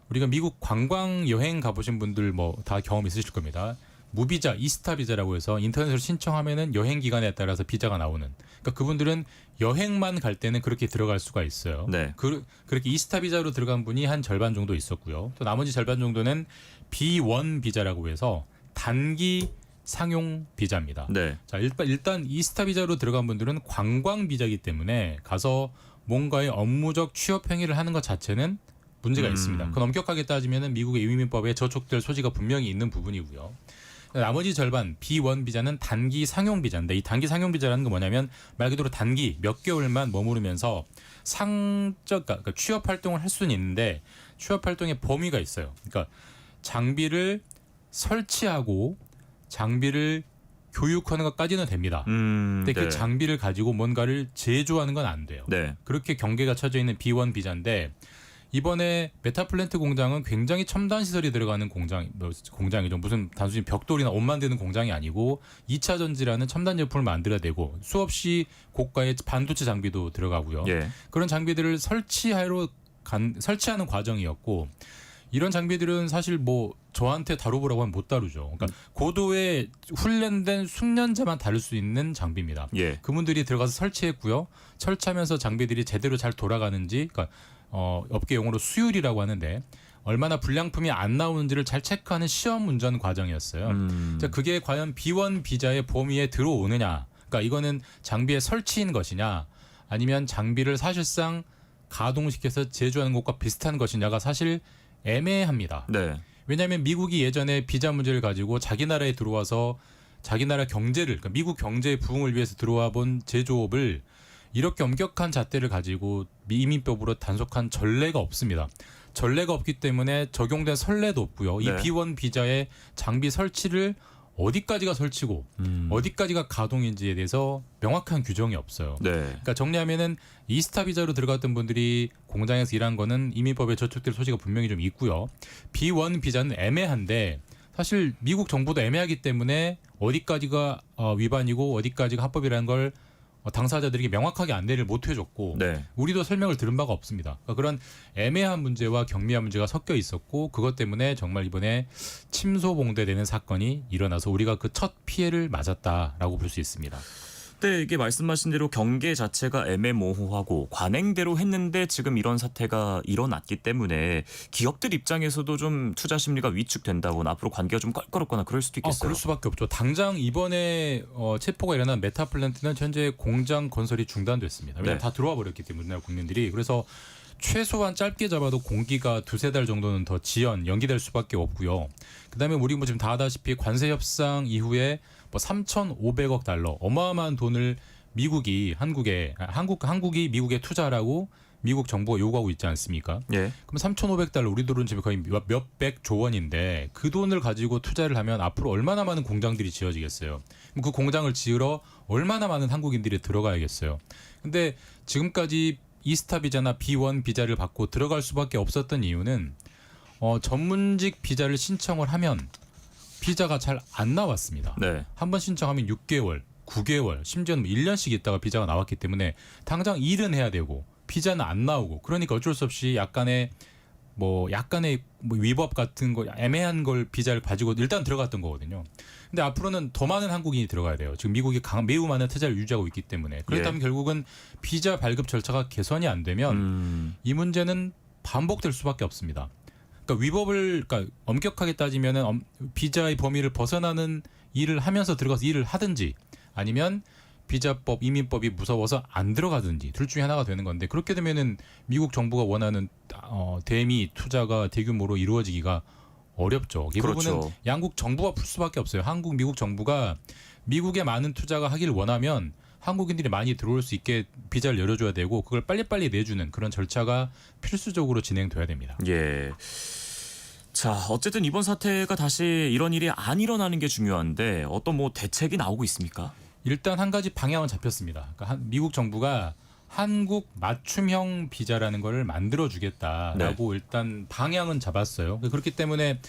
우리가 미국 관광 여행 가보신 분들 뭐 다 경험 있으실 겁니다. 무비자, 이스타 비자라고 해서 인터넷으로 신청하면은 여행 기간에 따라서 비자가 나오는. 그러니까 그분들은 여행만 갈 때는 그렇게 들어갈 수가 있어요. 네. 그렇게 이스타 비자로 들어간 분이 한 절반 정도 있었고요. 또 나머지 절반 정도는 B1 비자라고 해서 단기 상용 비자입니다. 네. 자, 일단 이스타 비자로 들어간 분들은 관광 비자이기 때문에 가서 뭔가의 업무적 취업 행위를 하는 것 자체는 문제가 있습니다. 그건 엄격하게 따지면 미국의 이민법에 저촉될 소지가 분명히 있는 부분이고요. 나머지 절반 B1 비자는 단기 상용 비자인데 이 단기 상용 비자라는 건 뭐냐면 말 그대로 단기 몇 개월만 머무르면서 그러니까 취업 활동을 할 수는 있는데 취업 활동의 범위가 있어요. 그러니까 장비를 설치하고 장비를 교육하는 것까지는 됩니다. 근데 네. 그 장비를 가지고 뭔가를 제조하는 건 안 돼요. 네. 그렇게 경계가 쳐져 있는 B1 비자인데 이번에 메타플랜트 공장은 굉장히 첨단 시설이 들어가는 공장이죠. 무슨 단순히 벽돌이나 옷 만드는 공장이 아니고 2차 전지라는 첨단 제품을 만들어야 되고 수없이 고가의 반도체 장비도 들어가고요. 예. 그런 장비들을 설치하는 과정이었고 이런 장비들은 사실 뭐 저한테 다뤄보라고 하면 못 다루죠. 그러니까 고도의 훈련된 숙련자만 다룰 수 있는 장비입니다. 예. 그분들이 들어가서 설치했고요. 설치하면서 장비들이 제대로 잘 돌아가는지, 그러니까 업계 용어로 수율이라고 하는데 얼마나 불량품이 안 나오는지를 잘 체크하는 시험 운전 과정이었어요. 자, 그게 과연 B1 비자의 범위에 들어오느냐? 그러니까 이거는 장비의 설치인 것이냐? 아니면 장비를 사실상 가동시켜서 제조하는 것과 비슷한 것이냐가 사실 애매합니다. 네. 왜냐하면 미국이 예전에 비자 문제를 가지고 자기 나라에 들어와서 자기 나라 경제를, 그러니까 미국 경제의 부흥을 위해서 들어와 본 제조업을 이렇게 엄격한 잣대를 가지고 이민법으로 단속한 전례가 없습니다. 전례가 없기 때문에 적용된 선례도 없고요. 이 네. B1 비자의 장비 설치를 어디까지가 설치고 어디까지가 가동인지에 대해서 명확한 규정이 없어요. 네. 그러니까 정리하면은 이스타 비자로 들어갔던 분들이 공장에서 일한 거는 이민법에 저촉될 소지가 분명히 좀 있고요. B1 비자는 애매한데 사실 미국 정부도 애매하기 때문에 어디까지가 위반이고 어디까지가 합법이라는 걸 당사자들에게 명확하게 안내를 못 해줬고 네. 우리도 설명을 들은 바가 없습니다. 그러니까 그런 애매한 문제와 경미한 문제가 섞여 있었고 그것 때문에 정말 이번에 침소봉대되는 사건이 일어나서 우리가 그 첫 피해를 맞았다라고 볼 수 있습니다. 네, 이게 말씀하신 대로 경계 자체가 애매모호하고 관행대로 했는데 지금 이런 사태가 일어났기 때문에 기업들 입장에서도 좀 투자 심리가 위축된다거나 앞으로 관계가 좀 껄끄럽거나 그럴 수도 있겠어요. 그럴 수밖에 없죠. 당장 이번에 체포가 일어난 메타플랜트는 현재 공장 건설이 중단됐습니다. 왜냐하면 네. 다 들어와 버렸기 때문에 우리나라 국민들이. 그래서 최소한 짧게 잡아도 공기가 두세 달 정도는 더 연기될 수밖에 없고요. 그다음에 우리 뭐 지금 다 아다시피 관세 협상 이후에 뭐 3,500억 달러 어마어마한 돈을 한국이 미국에 투자하라고 미국 정부가 요구하고 있지 않습니까? 예. 그럼 3,500달러 우리 돈은 지금 거의 몇백조 원인데 그 돈을 가지고 투자를 하면 앞으로 얼마나 많은 공장들이 지어지겠어요. 그럼 그 공장을 지으러 얼마나 많은 한국인들이 들어가야겠어요. 근데 지금까지 이스타 비자나 B1 비자를 받고 들어갈 수밖에 없었던 이유는 전문직 비자를 신청을 하면 비자가 잘 안 나왔습니다. 네. 한 번 신청하면 6개월, 9개월, 심지어는 1년씩 있다가 비자가 나왔기 때문에 당장 일은 해야 되고 비자는 안 나오고 그러니까 어쩔 수 없이 약간의 위법 같은 거 애매한 걸 비자를 가지고 일단 들어갔던 거거든요. 근데 앞으로는 더 많은 한국인이 들어가야 돼요. 지금 미국이 매우 많은 투자를 유지하고 있기 때문에 그렇다면 결국은 비자 발급 절차가 개선이 안 되면 이 문제는 반복될 수밖에 없습니다. 그러니까 엄격하게 따지면은 비자의 범위를 벗어나는 일을 하면서 들어가서 일을 하든지 아니면 비자법, 이민법이 무서워서 안 들어가든지 둘 중에 하나가 되는 건데 그렇게 되면은 미국 정부가 원하는 대미 투자가 대규모로 이루어지기가 어렵죠. 이 그렇죠. 부분은 양국 정부가 풀 수밖에 없어요. 한국, 미국 정부가 미국에 많은 투자가 하길 원하면 한국인들이 많이 들어올 수 있게 비자를 열어줘야 되고 그걸 빨리빨리 내주는 그런 절차가 필수적으로 진행돼야 됩니다. 예. 자, 어쨌든 이번 사태가 다시 이런 일이 안 일어나는 게 중요한데 어떤 뭐 대책이 나오고 있습니까? 일단 한 가지 방향은 잡혔습니다. 그러니까 미국 정부가 한국 맞춤형 비자라는 거를 만들어주겠다라고 일단 방향은 잡았어요. 그렇기 때문에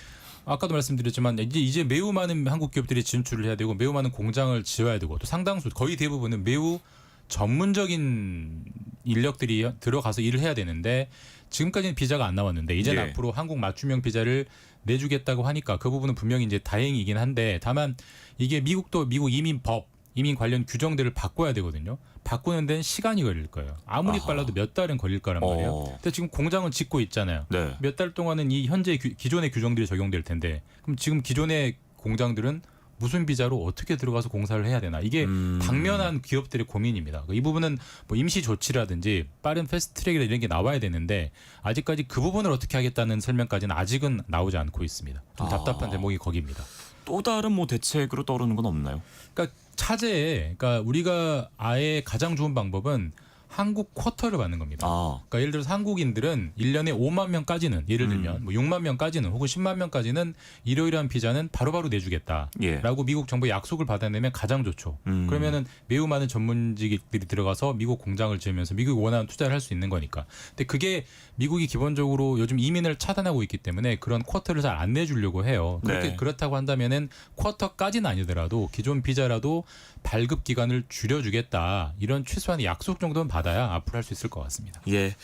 아까도 말씀드렸지만 이제 매우 많은 한국 기업들이 진출을 해야 되고 매우 많은 공장을 지어야 되고 또 상당수 거의 대부분은 매우 전문적인 인력들이 들어가서 일을 해야 되는데 지금까지는 비자가 안 나왔는데 이제는 앞으로 한국 맞춤형 비자를 내주겠다고 하니까 그 부분은 분명히 이제 다행이긴 한데 다만 이게 미국도 미국 이민법 이민 관련 규정들을 바꿔야 되거든요. 바꾸는 데는 시간이 걸릴 거예요. 아무리 빨라도 몇 달은 걸릴 거란 말이에요. 근데 지금 공장은 짓고 있잖아요. 네. 몇 달 동안은 이 현재 기존의 규정들이 적용될 텐데 그럼 지금 기존의 공장들은 무슨 비자로 어떻게 들어가서 공사를 해야 되나 이게 당면한 기업들의 고민입니다. 이 부분은 뭐 임시 조치라든지 빠른 패스트트랙이나 이런 게 나와야 되는데 아직까지 그 부분을 어떻게 하겠다는 설명까지는 아직은 나오지 않고 있습니다. 좀 답답한 대목이 거기입니다. 또 다른 뭐 대책으로 떠오르는 건 없나요? 그러니까 차제에 그러니까 우리가 아예 가장 좋은 방법은 한국 쿼터를 받는 겁니다. 그러니까 예를 들어서 한국인들은 1년에 5만 명까지는 예를 들면 뭐 6만 명까지는 혹은 10만 명까지는 이러이러한 비자는 바로바로 내주겠다라고 미국 정부의 약속을 받아내면 가장 좋죠. 그러면은 매우 많은 전문직들이 들어가서 미국 공장을 지으면서 미국이 원하는 투자를 할 수 있는 거니까. 근데 그게 미국이 기본적으로 요즘 이민을 차단하고 있기 때문에 그런 쿼터를 잘 안 내주려고 해요. 그렇다고 한다면은 쿼터까지는 아니더라도 기존 비자라도 발급 기간을 줄여주겠다 이런 최소한의 약속 정도는 받아야 앞으로 할 수 있을 것 같습니다. 예.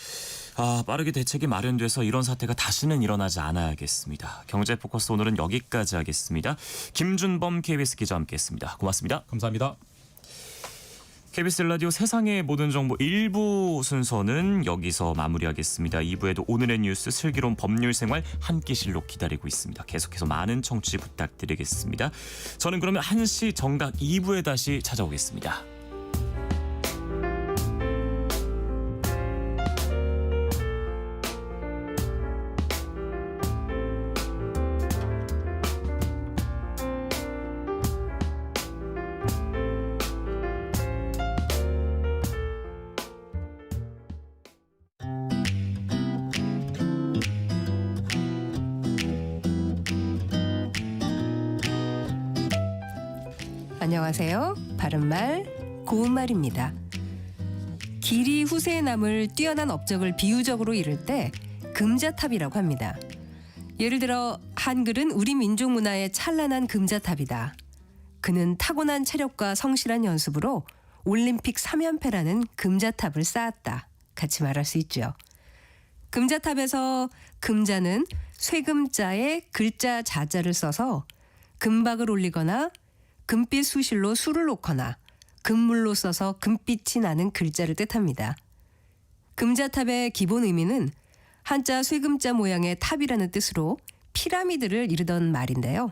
빠르게 대책이 마련돼서 이런 사태가 다시는 일어나지 않아야겠습니다. 경제포커스 오늘은 여기까지 하겠습니다. 김준범 KBS 기자와 함께했습니다. 고맙습니다. 감사합니다. KBS 라디오 세상의 모든 정보 1부 순서는 여기서 마무리하겠습니다. 2부에도 오늘의 뉴스 슬기로운 법률생활 한 끼실록 기다리고 있습니다. 계속해서 많은 청취 부탁드리겠습니다. 저는 그러면 1시 정각 2부에 다시 찾아오겠습니다. 안녕하세요. 바른말 고운말입니다. 길이 후세에 남을 뛰어난 업적을 비유적으로 이를 때 금자탑이라고 합니다. 예를 들어 한글은 우리 민족 문화의 찬란한 금자탑이다. 그는 타고난 체력과 성실한 연습으로 올림픽 3연패라는 금자탑을 쌓았다. 같이 말할 수 있죠. 금자탑에서 금자는 쇠금자에 글자 자자를 써서 금박을 올리거나 금빛 수실로 수를 놓거나 금물로 써서 금빛이 나는 글자를 뜻합니다. 금자탑의 기본 의미는 한자 쇠금자 모양의 탑이라는 뜻으로 피라미드를 이르던 말인데요.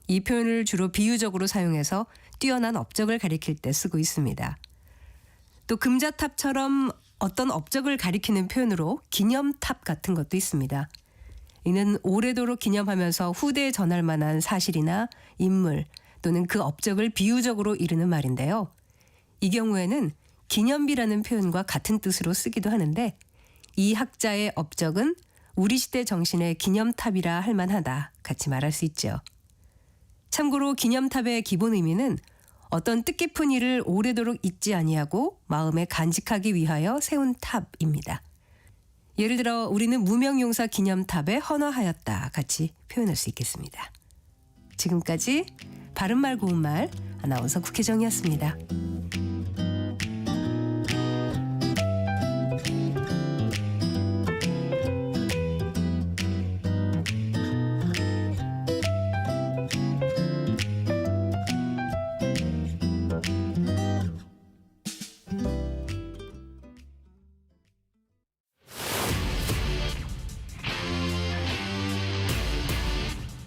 이 표현을 주로 비유적으로 사용해서 뛰어난 업적을 가리킬 때 쓰고 있습니다. 또 금자탑처럼 어떤 업적을 가리키는 표현으로 기념탑 같은 것도 있습니다. 이는 오래도록 기념하면서 후대에 전할 만한 사실이나 인물 또는 그 업적을 비유적으로 이르는 말인데요. 이 경우에는 기념비라는 표현과 같은 뜻으로 쓰기도 하는데 이 학자의 업적은 우리 시대 정신의 기념탑이라 할 만하다. 같이 말할 수 있죠. 참고로 기념탑의 기본 의미는 어떤 뜻깊은 일을 오래도록 잊지 아니하고 마음에 간직하기 위하여 세운 탑입니다. 예를 들어 우리는 무명용사 기념탑에 헌화하였다. 같이 표현할 수 있겠습니다. 지금까지 바른말 고운말 아나운서 국혜정이었습니다.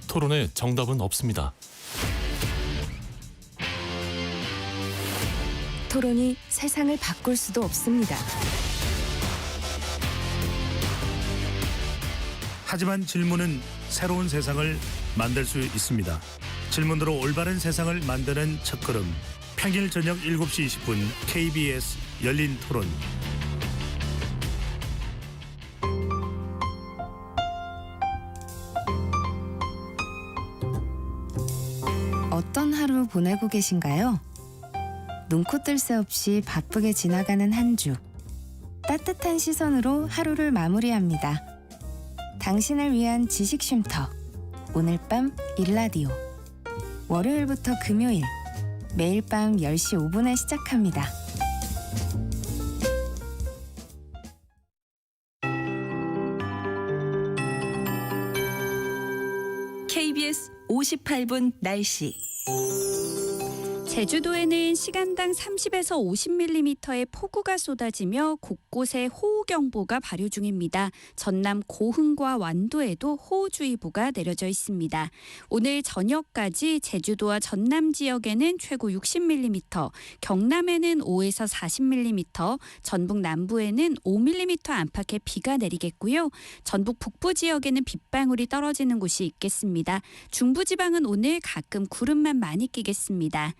토론에 정답은 없습니다. 토론이 세상을 바꿀 수도 없습니다. 하지만 질문은 새로운 세상을 만들 수 있습니다. 질문으로 올바른 세상을 만드는 첫걸음. 평일 저녁 7시 20분 KBS 열린 토론. 어떤 하루 보내고 계신가요? 눈코 뜰 새 없이 바쁘게 지나가는 한 주. 따뜻한 시선으로 하루를 마무리합니다. 당신을 위한 지식 쉼터. 오늘 밤 일라디오. 월요일부터 금요일. 매일 밤 10시 5분에 시작합니다. KBS 58분 날씨. 제주도에는 시간당 30에서 50mm의 폭우가 쏟아지며 곳곳에 호우경보가 발효 중입니다. 전남 고흥과 완도에도 호우주의보가 내려져 있습니다. 오늘 저녁까지 제주도와 전남 지역에는 최고 60mm, 경남에는 5에서 40mm, 전북 남부에는 5mm 안팎의 비가 내리겠고요. 전북 북부 지역에는 빗방울이 떨어지는 곳이 있겠습니다. 중부지방은 오늘 가끔 구름만 많이 끼겠습니다.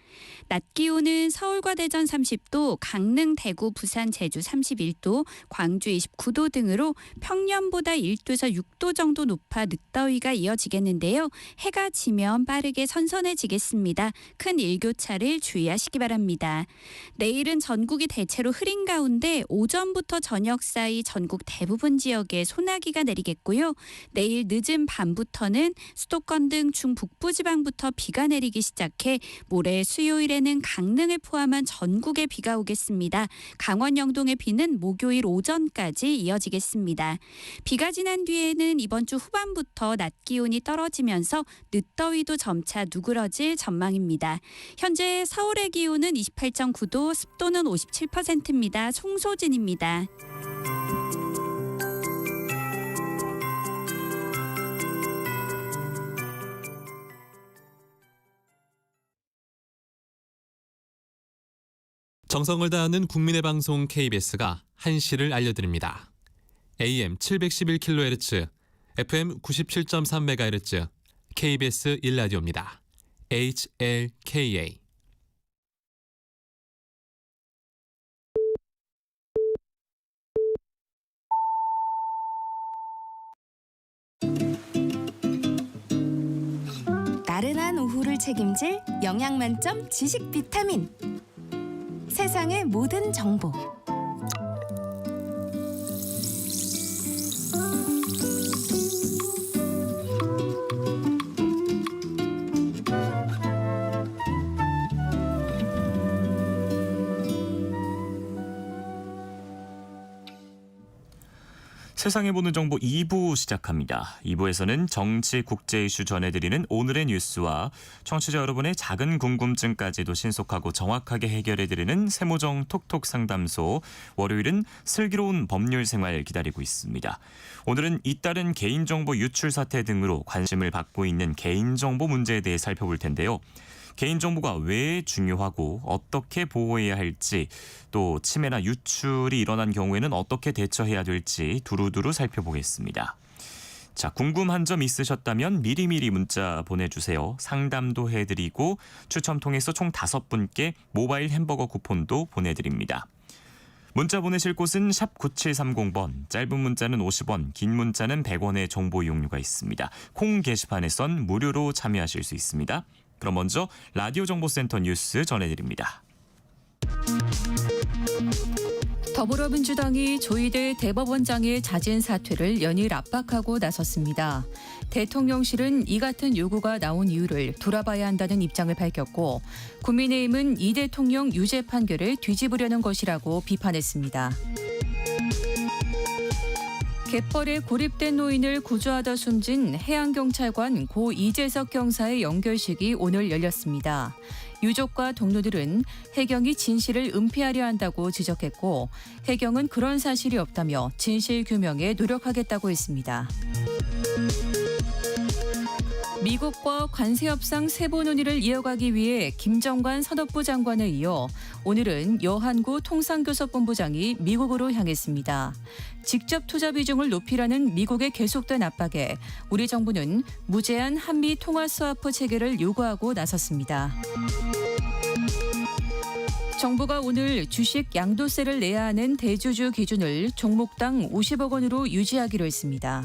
낮 기온은 서울과 대전 30도, 강릉, 대구, 부산, 제주 31도, 광주 29도 등으로 평년보다 1도에서 6도 정도 높아 늦더위가 이어지겠는데요. 해가 지면 빠르게 선선해지겠습니다. 큰 일교차를 주의하시기 바랍니다. 내일은 전국이 대체로 흐린 가운데 오전부터 저녁 사이 전국 대부분 지역에 소나기가 내리겠고요. 내일 늦은 밤부터는 수도권 등 중북부 지방부터 비가 내리기 시작해 모레 수요일에는 강릉을 포함한 전국에 비가 오겠습니다. 강원 영동의 비는 목요일 오전까지 이어지겠습니다. 비가 지난 뒤에는 이번 주 후반부터 낮 기온이 떨어지면서 늦더위도 점차 누그러질 전망입니다. 현재 서울의 기온은 28.9도, 습도는 57%입니다. 송소진입니다. 정성을 다하는 국민의 방송 KBS가 한시를 알려드립니다. AM 711kHz, FM 97.3MHz, KBS 1라디오입니다. HLKA. 나른한 오후를 책임질 영양 만점 지식 비타민. 세상의 모든 정보. 세상에 보는 정보 2부 시작합니다. 2부에서는 정치, 국제 이슈 전해드리는 오늘의 뉴스와 청취자 여러분의 작은 궁금증까지도 신속하고 정확하게 해결해드리는 세무정 톡톡 상담소, 월요일은 슬기로운 법률 생활 기다리고 있습니다. 오늘은 잇따른 개인정보 유출 사태 등으로 관심을 받고 있는 개인정보 문제에 대해 살펴볼 텐데요. 개인정보가 왜 중요하고 어떻게 보호해야 할지, 또 침해나 유출이 일어난 경우에는 어떻게 대처해야 될지 두루두루 살펴보겠습니다. 자, 궁금한 점 있으셨다면 미리미리 문자 보내주세요. 상담도 해드리고 추첨 통해서 총 5분께 모바일 햄버거 쿠폰도 보내드립니다. 문자 보내실 곳은 샵 9730번, 짧은 문자는 50원, 긴 문자는 100원의 정보 이용료가 있습니다. 콩 게시판에선 무료로 참여하실 수 있습니다. 그럼 먼저 라디오 정보센터 뉴스 전해드립니다. 더불어민주당이 조희대 대법원장의 자진 사퇴를 연일 압박하고 나섰습니다. 대통령실은 이 같은 요구가 나온 이유를 돌아봐야 한다는 입장을 밝혔고, 국민의힘은 이 대통령 유죄 판결을 뒤집으려는 것이라고 비판했습니다. 갯벌에 고립된 노인을 구조하다 숨진 해양경찰관 고 이재석 경사의 연결식이 오늘 열렸습니다. 유족과 동료들은 해경이 진실을 은폐하려 한다고 지적했고, 해경은 그런 사실이 없다며 진실 규명에 노력하겠다고 했습니다. 미국과 관세 협상 세부 논의를 이어가기 위해 김정관 산업부 장관에 이어 오늘은 여한구 통상교섭본부장이 미국으로 향했습니다. 직접 투자 비중을 높이라는 미국의 계속된 압박에 우리 정부는 무제한 한미 통화 스와프 체계를 요구하고 나섰습니다. 정부가 오늘 주식 양도세를 내야 하는 대주주 기준을 종목당 50억 원으로 유지하기로 했습니다.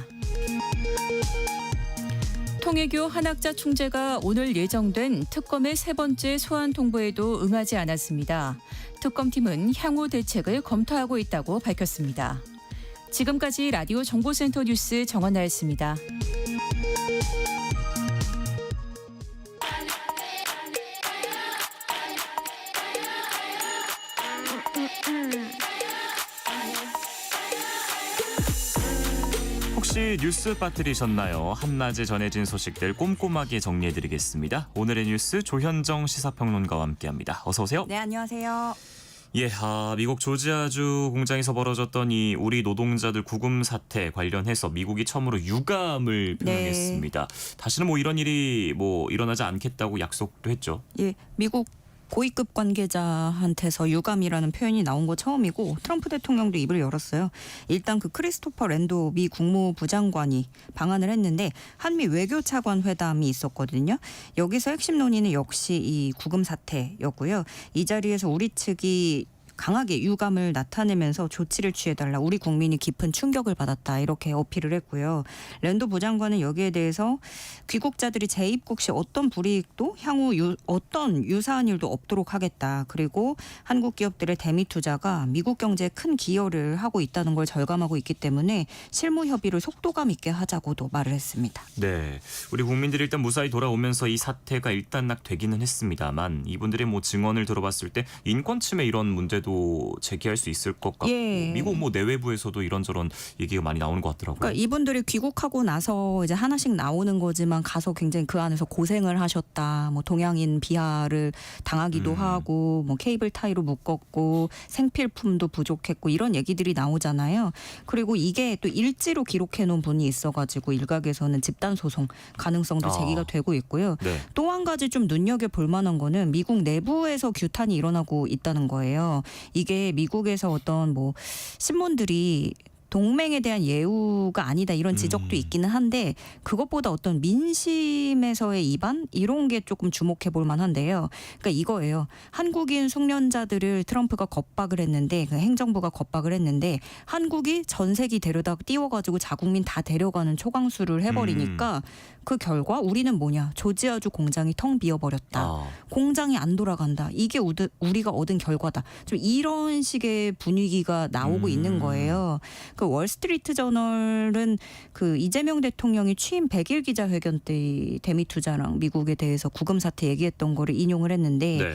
통혜교 한학자 총재가 오늘 예정된 특검의 3번째 소환 통보에도 응하지 않았습니다. 특검팀은 향후 대책을 검토하고 있다고 밝혔습니다. 지금까지 라디오 정보센터 뉴스 정원나였습니다. 혹시 뉴스 빠뜨리셨나요? 한낮에 전해진 소식들 꼼꼼하게 정리해드리겠습니다. 오늘의 뉴스 조현정 시사평론가와 함께합니다. 어서 오세요. 네, 안녕하세요. 예, 미국 조지아주 공장에서 벌어졌던 이 우리 노동자들 구금 사태 관련해서 미국이 처음으로 유감을 표명했습니다. 다시는 이런 일이 일어나지 않겠다고 약속도 했죠. 예, 미국 고위급 관계자한테서 유감이라는 표현이 나온 거 처음이고, 트럼프 대통령도 입을 열었어요. 일단 그 크리스토퍼 랜도 미 국무부 장관이 방한을 했는데 한미 외교차관 회담이 있었거든요. 여기서 핵심 논의는 역시 이 구금 사태였고요. 이 자리에서 우리 측이 강하게 유감을 나타내면서 조치를 취해달라, 우리 국민이 깊은 충격을 받았다, 이렇게 어필을 했고요. 랜도 부장관은 여기에 대해서 귀국자들이 재입국 시 어떤 불이익도 향후 어떤 유사한 일도 없도록 하겠다. 그리고 한국 기업들의 대미 투자가 미국 경제에 큰 기여를 하고 있다는 걸 절감하고 있기 때문에 실무 협의를 속도감 있게 하자고도 말을 했습니다. 네, 우리 국민들이 일단 무사히 돌아오면서 이 사태가 일단락되기는 했습니다만, 이분들의 증언을 들어봤을 때 인권 침해 이런 문제도 제기할 수 있을 것 같고, 예. 미국 내외부에서도 이런저런 얘기가 많이 나오는 것 같더라고요. 그러니까 이분들이 귀국하고 나서 이제 하나씩 나오는 거지만 가서 굉장히 그 안에서 고생을 하셨다. 동양인 비하를 당하기도 하고, 케이블 타이로 묶었고, 생필품도 부족했고, 이런 얘기들이 나오잖아요. 그리고 이게 또 일지로 기록해 놓은 분이 있어가지고 일각에서는 집단 소송 가능성도 제기가 되고 있고요. 네. 또 한 가지 좀 눈여겨볼 만한 거는 미국 내부에서 규탄이 일어나고 있다는 거예요. 이게 미국에서 어떤 신문들이 동맹에 대한 예우가 아니다 이런 지적도 있기는 한데 그것보다 어떤 민심에서의 이반 이런 게 조금 주목해 볼 만한데요. 그러니까 이거예요. 한국인 숙련자들을 트럼프가 겁박을 했는데 그 행정부가 겁박을 했는데 한국이 전세기 데려다 띄워가지고 자국민 다 데려가는 초강수를 해버리니까 그 결과 우리는 뭐냐 조지아주 공장이 텅 비어버렸다. 공장이 안 돌아간다. 이게 우리가 얻은 결과다. 좀 이런 식의 분위기가 나오고 있는 거예요. 그 월스트리트 저널은 그 이재명 대통령이 취임 100일 기자회견 때 대미투자랑 미국에 대해서 구금 사태 얘기했던 거를 인용을 했는데 네.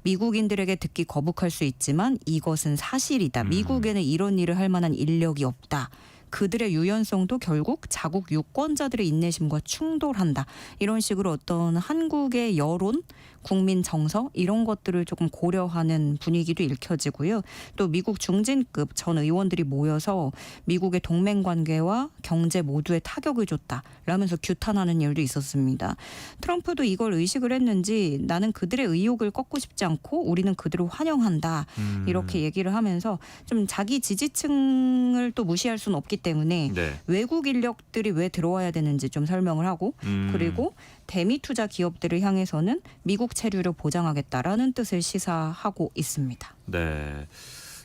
미국인들에게 듣기 거북할 수 있지만 이것은 사실이다. 미국에는 이런 일을 할 만한 인력이 없다. 그들의 유연성도 결국 자국 유권자들의 인내심과 충돌한다. 이런 식으로 어떤 한국의 여론, 국민 정서 이런 것들을 조금 고려하는 분위기도 읽혀지고요. 또 미국 중진급 전 의원들이 모여서 미국의 동맹 관계와 경제 모두에 타격을 줬다라면서 규탄하는 일도 있었습니다. 트럼프도 이걸 의식을 했는지 나는 그들의 의욕을 꺾고 싶지 않고 우리는 그들을 환영한다. 이렇게 얘기를 하면서 좀 자기 지지층을 또 무시할 수는 없기 때문에 네. 외국 인력들이 왜 들어와야 되는지 좀 설명을 하고 그리고 대미 투자 기업들을 향해서는 미국 체류를 보장하겠다라는 뜻을 시사하고 있습니다. 네.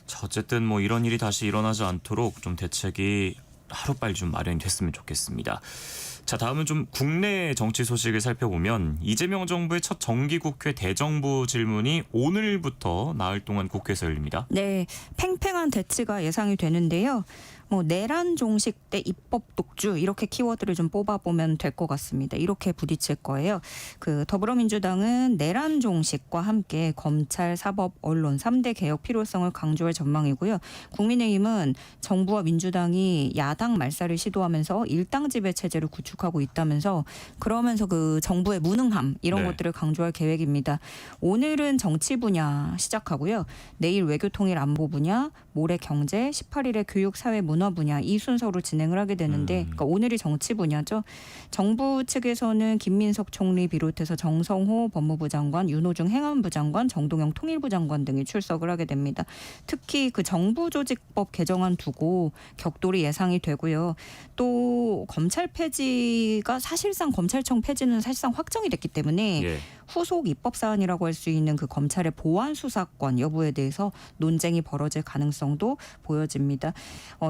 자, 어쨌든 뭐 이런 일이 다시 일어나지 않도록 좀 대책이 하루빨리 좀 마련이 됐으면 좋겠습니다. 자, 다음은 좀 국내 정치 소식을 살펴보면 이재명 정부의 첫 정기국회 대정부 질문이 오늘부터 나흘 동안 국회에서 열립니다. 네, 팽팽한 대치가 예상이 되는데요. 뭐 내란 종식 대 입법 독주 이렇게 키워드를 좀 뽑아보면 될 것 같습니다. 이렇게 부딪힐 거예요. 그 더불어민주당은 내란 종식과 함께 검찰, 사법, 언론 3대 개혁 필요성을 강조할 전망이고요. 국민의힘은 정부와 민주당이 야당 말살을 시도하면서 일당지배 체제를 구축하고 있다면서 그러면서 그 정부의 무능함 이런 것들을 강조할 계획입니다. 오늘은 정치 분야 시작하고요. 내일 외교통일 안보 분야, 모레 경제, 18일에 교육, 사회, 문화 분야 이 순서로 진행을 하게 되는데 그러니까 오늘이 정치 분야죠. 정부 측에서는 김민석 총리 비롯해서 정성호 법무부 장관, 윤호중 행안부 장관, 정동영 통일부 장관 등이 출석을 하게 됩니다. 특히 그 정부조직법 개정안 두고 격돌이 예상이 되고요. 또 검찰 폐지가 사실상 검찰청 폐지는 사실상 확정이 됐기 때문에 후속 입법 사안이라고 할 수 있는 그 검찰의 보안 수사권 여부에 대해서 논쟁이 벌어질 가능성도 보여집니다.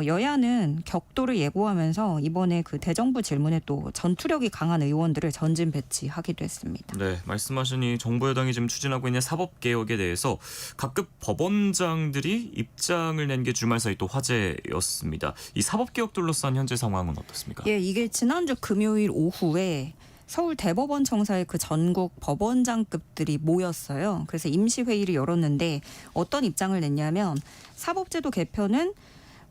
여야는 격돌을 예고하면서 이번에 그 대정부 질문에 또 전투력이 강한 의원들을 전진 배치하기도 했습니다. 네, 말씀하신 이 정부 여당이 지금 추진하고 있는 사법개혁에 대해서 각급 법원장들이 입장을 낸 게 주말 사이 또 화제였습니다. 이 사법개혁 둘러싼 현재 상황은 어떻습니까? 예, 이게 지난주 금요일 오후에 서울 대법원 청사에 그 전국 법원장급들이 모였어요. 그래서 임시회의를 열었는데 어떤 입장을 냈냐면 사법제도 개편은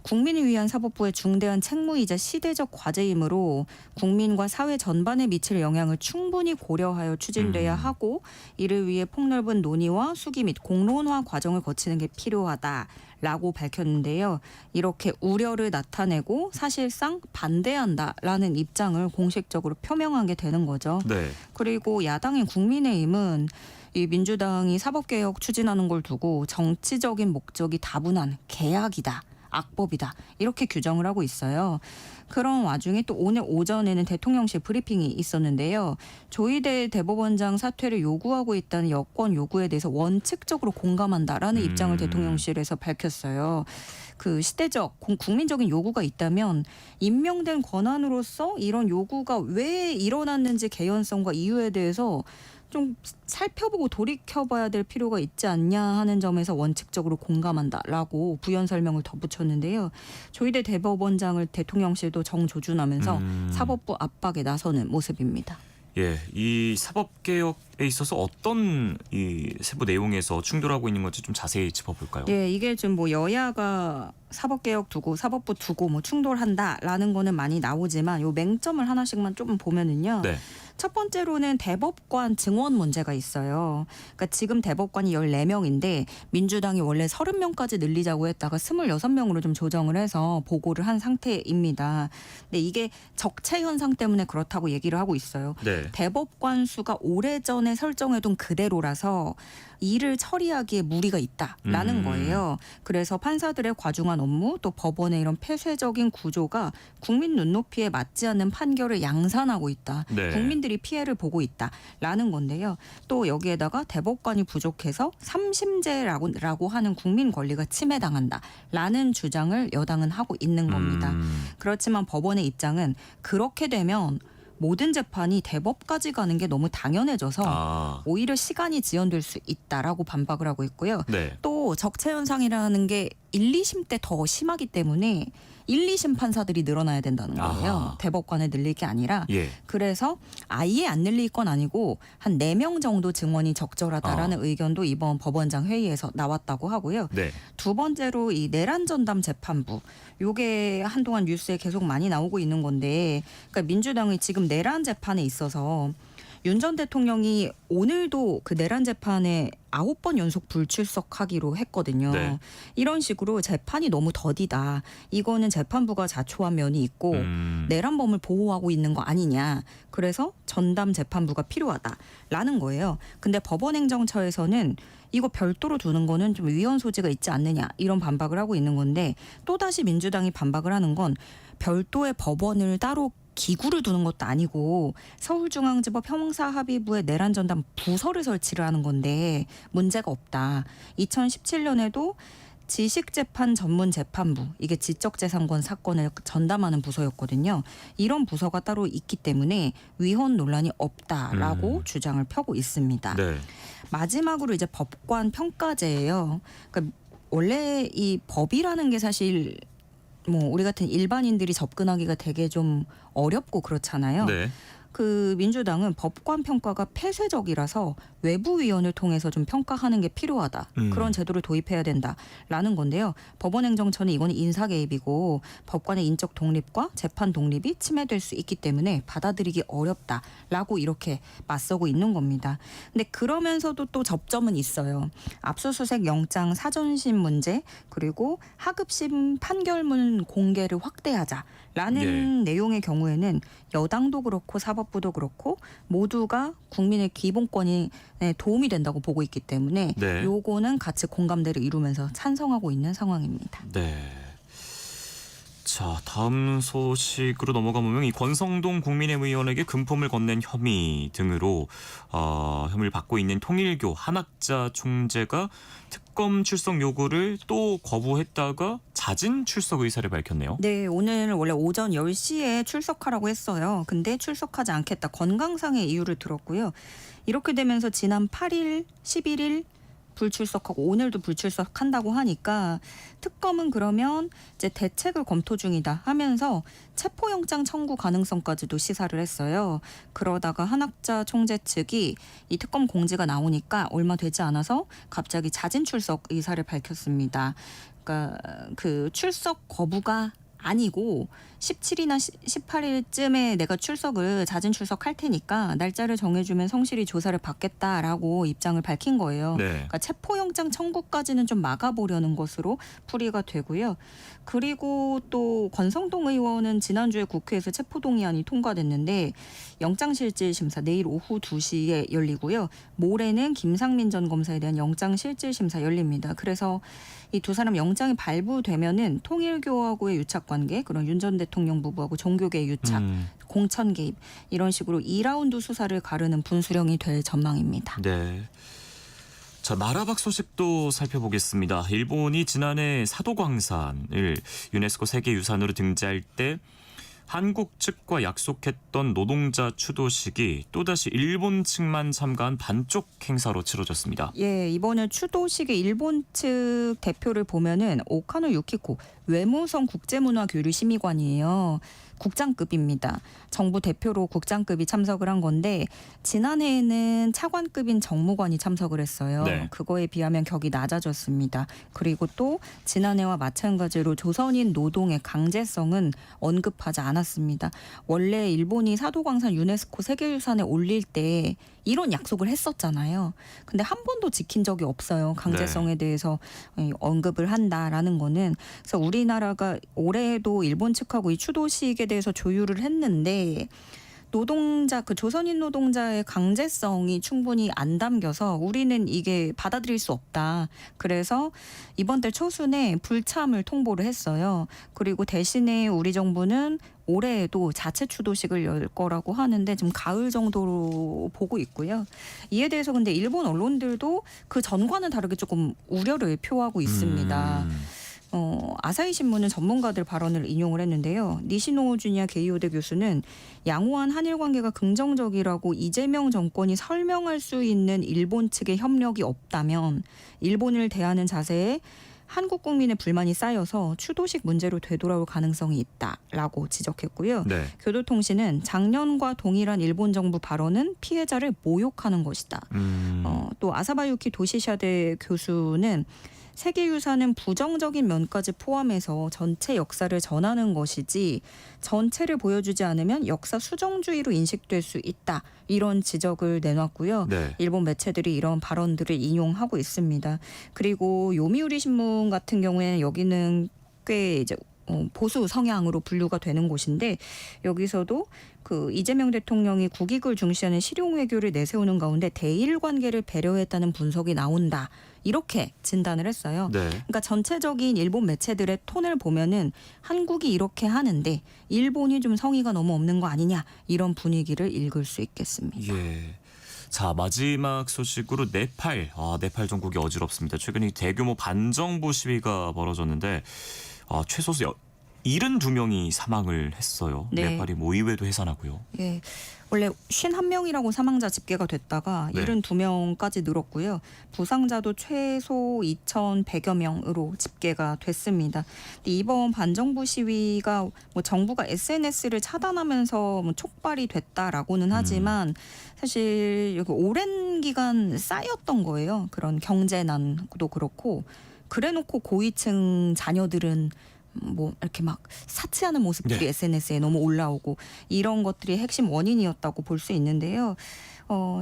국민을 위한 사법부의 중대한 책무이자 시대적 과제이므로 국민과 사회 전반에 미칠 영향을 충분히 고려하여 추진돼야 하고 이를 위해 폭넓은 논의와 수기 및 공론화 과정을 거치는 게 필요하다라고 밝혔는데요. 이렇게 우려를 나타내고 사실상 반대한다라는 입장을 공식적으로 표명한 게 되는 거죠. 네. 그리고 야당인 국민의힘은 이 민주당이 사법개혁 추진하는 걸 두고 정치적인 목적이 다분한 계약이다. 악법이다. 이렇게 규정을 하고 있어요. 그런 와중에 또 오늘 오전에는 대통령실 브리핑이 있었는데요. 조희대 대법원장 사퇴를 요구하고 있다는 여권 요구에 대해서 원칙적으로 공감한다라는 입장을 대통령실에서 밝혔어요. 그 시대적 국민적인 요구가 있다면 임명된 권한으로서 이런 요구가 왜 일어났는지 개연성과 이유에 대해서 좀 살펴보고 돌이켜봐야 될 필요가 있지 않냐 하는 점에서 원칙적으로 공감한다라고 부연 설명을 덧붙였는데요. 조희대 대법원장을 대통령실도 정조준하면서 사법부 압박에 나서는 모습입니다. 예, 이 사법개혁에 있어서 어떤 이 세부 내용에서 충돌하고 있는 건지 좀 자세히 짚어볼까요? 예, 이게 좀 뭐 여야가 사법개혁 두고 사법부 두고 뭐 충돌한다라는 거는 많이 나오지만 요 맹점을 하나씩만 조금 보면은요. 네. 첫 번째로는 대법관 증원 문제가 있어요. 그러니까 지금 대법관이 14명인데 민주당이 원래 30명까지 늘리자고 했다가 26명으로 좀 조정을 해서 보고를 한 상태입니다. 근데 이게 적체 현상 때문에 그렇다고 얘기를 하고 있어요. 네. 대법관 수가 오래전에 설정해둔 그대로라서 일을 처리하기에 무리가 있다라는 거예요. 그래서 판사들의 과중한 업무 또 법원의 이런 폐쇄적인 구조가 국민 눈높이에 맞지 않는 판결을 양산하고 있다. 네. 국민들이 피해를 보고 있다라는 건데요. 또 여기에다가 대법관이 부족해서 3심제라고 하는 국민 권리가 침해당한다라는 주장을 여당은 하고 있는 겁니다. 그렇지만 법원의 입장은 그렇게 되면 모든 재판이 대법까지 가는 게 너무 당연해져서 오히려 시간이 지연될 수 있다라고 반박을 하고 있고요. 네. 또 적체 현상이라는 게 1, 2심 때 더 심하기 때문에 1, 2심 판사들이 늘어나야 된다는 거예요. 대법관에 늘릴 게 아니라. 예. 그래서 아예 안 늘릴 건 아니고 한 4명 정도 증언이 적절하다라는 의견도 이번 법원장 회의에서 나왔다고 하고요. 네. 두 번째로 이 내란 전담 재판부. 요게 한동안 뉴스에 계속 많이 나오고 있는 건데 그러니까 민주당이 지금 내란 재판에 있어서 윤 전 대통령이 오늘도 그 내란 재판에 9번 연속 불출석하기로 했거든요. 네. 이런 식으로 재판이 너무 더디다. 이거는 재판부가 자초한 면이 있고 내란범을 보호하고 있는 거 아니냐. 그래서 전담 재판부가 필요하다라는 거예요. 근데 법원행정처에서는 이거 별도로 두는 거는 좀 위헌 소지가 있지 않느냐 이런 반박을 하고 있는 건데 또다시 민주당이 반박을 하는 건 별도의 법원을 따로 기구를 두는 것도 아니고 서울중앙지법 형사합의부에 내란 전담 부서를 설치를 하는 건데 문제가 없다. 2017년에도 지식재판 전문 재판부 이게 지적재산권 사건을 전담하는 부서였거든요. 이런 부서가 따로 있기 때문에 위헌 논란이 없다라고 주장을 펴고 있습니다. 네. 마지막으로 이제 법관 평가제예요. 그러니까 원래 이 법이라는 게 사실 뭐 우리 같은 일반인들이 접근하기가 되게 좀 어렵고 그렇잖아요. 네. 그 민주당은 법관 평가가 폐쇄적이라서 외부위원을 통해서 좀 평가하는 게 필요하다. 그런 제도를 도입해야 된다라는 건데요. 법원행정처는 이거는 인사 개입이고 법관의 인적 독립과 재판 독립이 침해될 수 있기 때문에 받아들이기 어렵다라고 이렇게 맞서고 있는 겁니다. 근데 그러면서도 또 접점은 있어요. 압수수색 영장 사전심 문제 그리고 하급심 판결문 공개를 확대하자라는 내용의 경우에는 여당도 그렇고 사법부도 그렇고 모두가 국민의 기본권이 도움이 된다고 보고 있기 때문에 네. 요거는 같이 공감대를 이루면서 찬성하고 있는 상황입니다. 네. 자, 다음 소식으로 넘어가 보면 이 권성동 국민의힘 의원에게 금품을 건넨 혐의 등으로 혐의를 받고 있는 통일교 한학자 총재가 특검 출석 요구를 또 거부했다가 자진 출석 의사를 밝혔네요. 네, 오늘 원래 오전 10시에 출석하라고 했어요. 근데 출석하지 않겠다. 건강상의 이유를 들었고요. 이렇게 되면서 지난 8일, 11일 불출석하고 오늘도 불출석한다고 하니까 특검은 그러면 이제 대책을 검토 중이다 하면서 체포영장 청구 가능성까지도 시사를 했어요. 그러다가 한학자 총재 측이 이 특검 공지가 나오니까 얼마 되지 않아서 갑자기 자진 출석 의사를 밝혔습니다. 그러니까 그 출석 거부가 아니고 17일이나 18일쯤에 내가 자진 출석할 테니까 날짜를 정해주면 성실히 조사를 받겠다라고 입장을 밝힌 거예요. 네. 그러니까 체포영장 청구까지는 좀 막아보려는 것으로 풀이가 되고요. 그리고 또 권성동 의원은 지난주에 국회에서 체포동의안이 통과됐는데 영장실질심사 내일 오후 2시에 열리고요. 모레는 김상민 전 검사에 대한 영장실질심사 열립니다. 그래서 이 두 사람 영장이 발부되면은 통일교하고의 유착관계, 그런 윤 전 대통령 부부하고 종교계 유착, 공천 개입 이런 식으로 2라운드 수사를 가르는 분수령이 될 전망입니다. 네. 자, 나라박 소식도 살펴보겠습니다. 일본이 지난해 사도광산을 유네스코 세계유산으로 등재할 때 한국 측과 약속했던 노동자 추도식이 또다시 일본 측만 참가한 반쪽 행사로 치러졌습니다. 예, 이번에 추도식의 일본 측 대표를 보면은 오카노 유키코 외무성 국제문화교류 심의관이에요. 국장급입니다. 정부 대표로 국장급이 참석을 한 건데 지난해에는 차관급인 정무관이 참석을 했어요. 네. 그거에 비하면 격이 낮아졌습니다. 그리고 또 지난해와 마찬가지로 조선인 노동의 강제성은 언급하지 않았습니다. 원래 일본이 사도광산 유네스코 세계유산에 올릴 때 이런 약속을 했었잖아요. 근데 한 번도 지킨 적이 없어요. 강제성에 대해서 언급을 한다라는 거는. 그래서 우리나라가 올해에도 일본 측하고 이 추도식에 대해서 조율을 했는데 노동자 그 조선인 노동자의 강제성이 충분히 안 담겨서 우리는 이게 받아들일 수 없다. 그래서 이번 달 초순에 불참을 통보를 했어요. 그리고 대신에 우리 정부는 올해에도 자체 추도식을 열 거라고 하는데 좀 가을 정도로 보고 있고요. 이에 대해서 근데 일본 언론들도 그 전과는 다르게 조금 우려를 표하고 있습니다. 아사히 신문은 전문가들 발언을 인용을 했는데요. 니시노 주니아 게이오데 교수는 양호한 한일 관계가 긍정적이라고 이재명 정권이 설명할 수 있는 일본 측의 협력이 없다면 일본을 대하는 자세에 한국 국민의 불만이 쌓여서 추도식 문제로 되돌아올 가능성이 있다라고 지적했고요. 네. 교도통신은 작년과 동일한 일본 정부 발언은 피해자를 모욕하는 것이다. 또 아사바유키 도시샤데 교수는 세계유산은 부정적인 면까지 포함해서 전체 역사를 전하는 것이지 전체를 보여주지 않으면 역사 수정주의로 인식될 수 있다. 이런 지적을 내놨고요. 네. 일본 매체들이 이런 발언들을 인용하고 있습니다. 그리고 요미우리 신문 같은 경우에는 여기는 꽤 이제 보수 성향으로 분류가 되는 곳인데 여기서도 그 이재명 대통령이 국익을 중시하는 실용 외교를 내세우는 가운데 대일 관계를 배려했다는 분석이 나온다. 이렇게 진단을 했어요. 네. 그러니까 전체적인 일본 매체들의 톤을 보면은 한국이 이렇게 하는데 일본이 좀 성의가 너무 없는 거 아니냐 이런 분위기를 읽을 수 있겠습니다. 예. 자, 마지막 소식으로 네팔. 네팔 전국이 어지럽습니다. 최근 이 대규모 반정부 시위가 벌어졌는데 최소 72명이 사망을 했어요. 네. 네팔이 뭐 의회도 해산하고요. 예. 원래 51명이라고 사망자 집계가 됐다가 네. 72명까지 늘었고요. 부상자도 최소 2,100여 명으로 집계가 됐습니다. 근데 이번 반정부 시위가 뭐 정부가 SNS를 차단하면서 뭐 촉발이 됐다라고는 하지만 사실 여기 오랜 기간 쌓였던 거예요. 그런 경제난도 그렇고 그래놓고 고위층 자녀들은 뭐 이렇게 막 사치하는 모습들이 네. SNS에 너무 올라오고 이런 것들이 핵심 원인이었다고 볼 수 있는데요.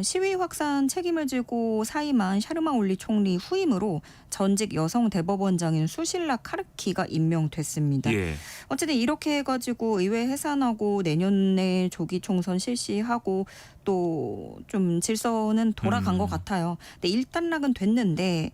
시위 확산 책임을 지고 사임한 샤르마 올리 총리 후임으로 전직 여성 대법원장인 수실라 카르키가 임명됐습니다. 예. 어쨌든 이렇게 해가지고 의회 해산하고 내년에 조기 총선 실시하고 또 좀 질서는 돌아간 것 같아요. 근데 일단락은 됐는데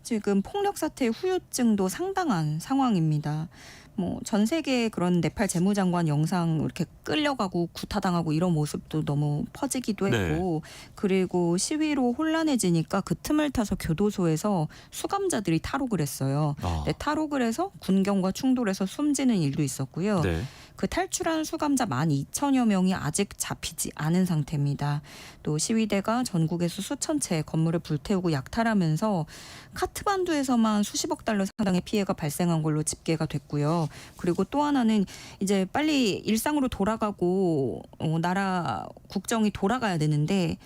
지금 폭력 사태의 후유증도 상당한 상황입니다. 뭐 전 세계 그런 네팔 재무장관 영상 이렇게 끌려가고 구타당하고 이런 모습도 너무 퍼지기도 했고 그리고 시위로 혼란해지니까 그 틈을 타서 교도소에서 수감자들이 탈옥을 했어요. 네, 탈옥을 해서 군경과 충돌해서 숨지는 일도 있었고요. 네. 그 탈출한 수감자 12,000여 명이 아직 잡히지 않은 상태입니다. 또 시위대가 전국에서 수천 채 건물을 불태우고 약탈하면서 카트만두에서만 수십억 달러 상당의 피해가 발생한 걸로 집계가 됐고요. 그리고 또 하나는 이제 빨리 일상으로 돌아가고 나라 국정이 돌아가야 되는데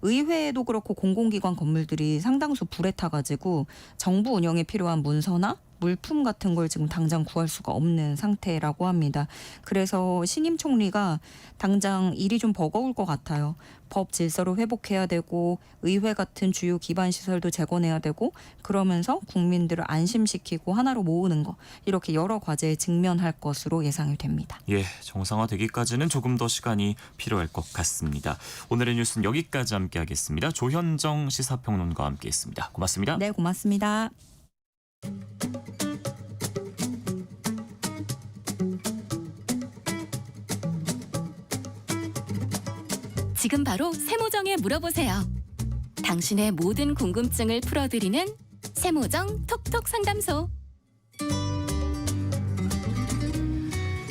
의회도 그렇고 공공기관 건물들이 상당수 불에 타가지고 정부 운영에 필요한 문서나 물품 같은 걸 지금 당장 구할 수가 없는 상태라고 합니다. 그래서 신임 총리가 당장 일이 좀 버거울 것 같아요. 법 질서를 회복해야 되고 의회 같은 주요 기반 시설도 재건해야 되고 그러면서 국민들을 안심시키고 하나로 모으는 거 이렇게 여러 과제에 직면할 것으로 예상이 됩니다. 예, 정상화되기까지는 조금 더 시간이 필요할 것 같습니다. 오늘의 뉴스는 여기까지 함께하겠습니다. 조현정 시사평론가와 함께했습니다. 고맙습니다. 네, 고맙습니다. 지금 바로 세모정에 물어보세요. 당신의 모든 궁금증을 풀어드리는 세모정 톡톡 상담소.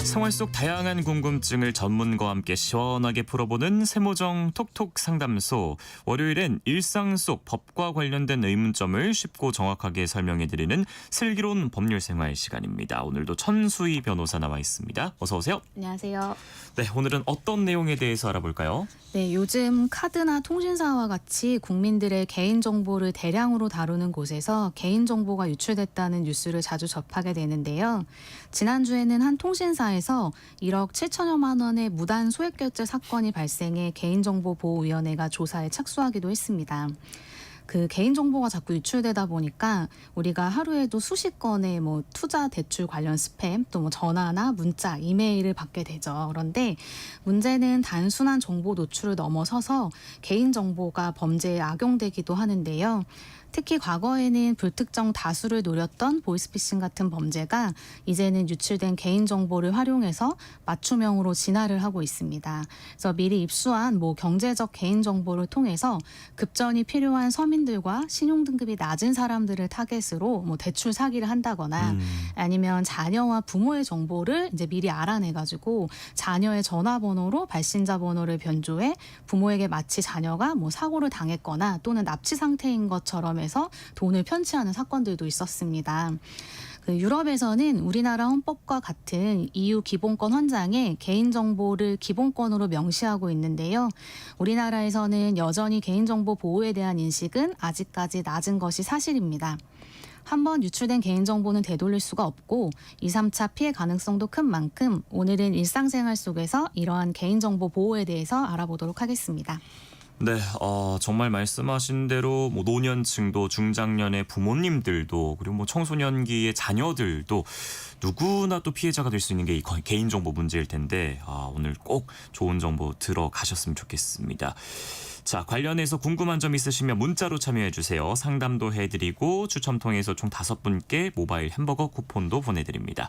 생활 속 다양한 궁금증을 전문가와 함께 시원하게 풀어보는 세모정 톡톡 상담소. 월요일엔 일상 속 법과 관련된 의문점을 쉽고 정확하게 설명해드리는 슬기로운 법률생활 시간입니다. 오늘도 천수희 변호사 나와 있습니다. 어서 오세요. 안녕하세요. 네, 오늘은 어떤 내용에 대해서 알아볼까요? 네, 요즘 카드나 통신사와 같이 국민들의 개인정보를 대량으로 다루는 곳에서 개인정보가 유출됐다는 뉴스를 자주 접하게 되는데요. 지난주에는 한 통신사에서 1억 7천여만 원의 무단 소액결제 사건이 발생해 개인정보보호위원회가 조사에 착수하기도 했습니다. 그 개인 정보가 자꾸 유출되다 보니까 우리가 하루에도 수십 건의 뭐 투자 대출 관련 스팸 또 뭐 전화나 문자, 이메일을 받게 되죠. 그런데 문제는 단순한 정보 노출을 넘어서서 개인 정보가 범죄에 악용되기도 하는데요. 특히 과거에는 불특정 다수를 노렸던 보이스피싱 같은 범죄가 이제는 유출된 개인정보를 활용해서 맞춤형으로 진화를 하고 있습니다. 그래서 미리 입수한 뭐 경제적 개인정보를 통해서 급전이 필요한 서민들과 신용등급이 낮은 사람들을 타겟으로 뭐 대출 사기를 한다거나 아니면 자녀와 부모의 정보를 이제 미리 알아내가지고 자녀의 전화번호로 발신자 번호를 변조해 부모에게 마치 자녀가 뭐 사고를 당했거나 또는 납치 상태인 것처럼 해서 돈을 편취하는 사건들도 있었습니다. 그 유럽에서는 우리나라 헌법과 같은 EU 기본권 헌장에 개인정보를 기본권으로 명시하고 있는데요. 우리나라에서는 여전히 개인정보 보호에 대한 인식은 아직까지 낮은 것이 사실입니다. 한번 유출된 개인정보는 되돌릴 수가 없고 2, 3차 피해 가능성도 큰 만큼 오늘은 일상생활 속에서 이러한 개인정보 보호에 대해서 알아보도록 하겠습니다. 네, 정말 말씀하신 대로 뭐 노년층도 중장년의 부모님들도 그리고 뭐 청소년기의 자녀들도 누구나 또 피해자가 될 수 있는 게 이 개인정보 문제일 텐데 오늘 꼭 좋은 정보 들어가셨으면 좋겠습니다. 자, 관련해서 궁금한 점 있으시면 문자로 참여해 주세요. 상담도 해드리고 추첨 통해서 총 5분께 모바일 햄버거 쿠폰도 보내드립니다.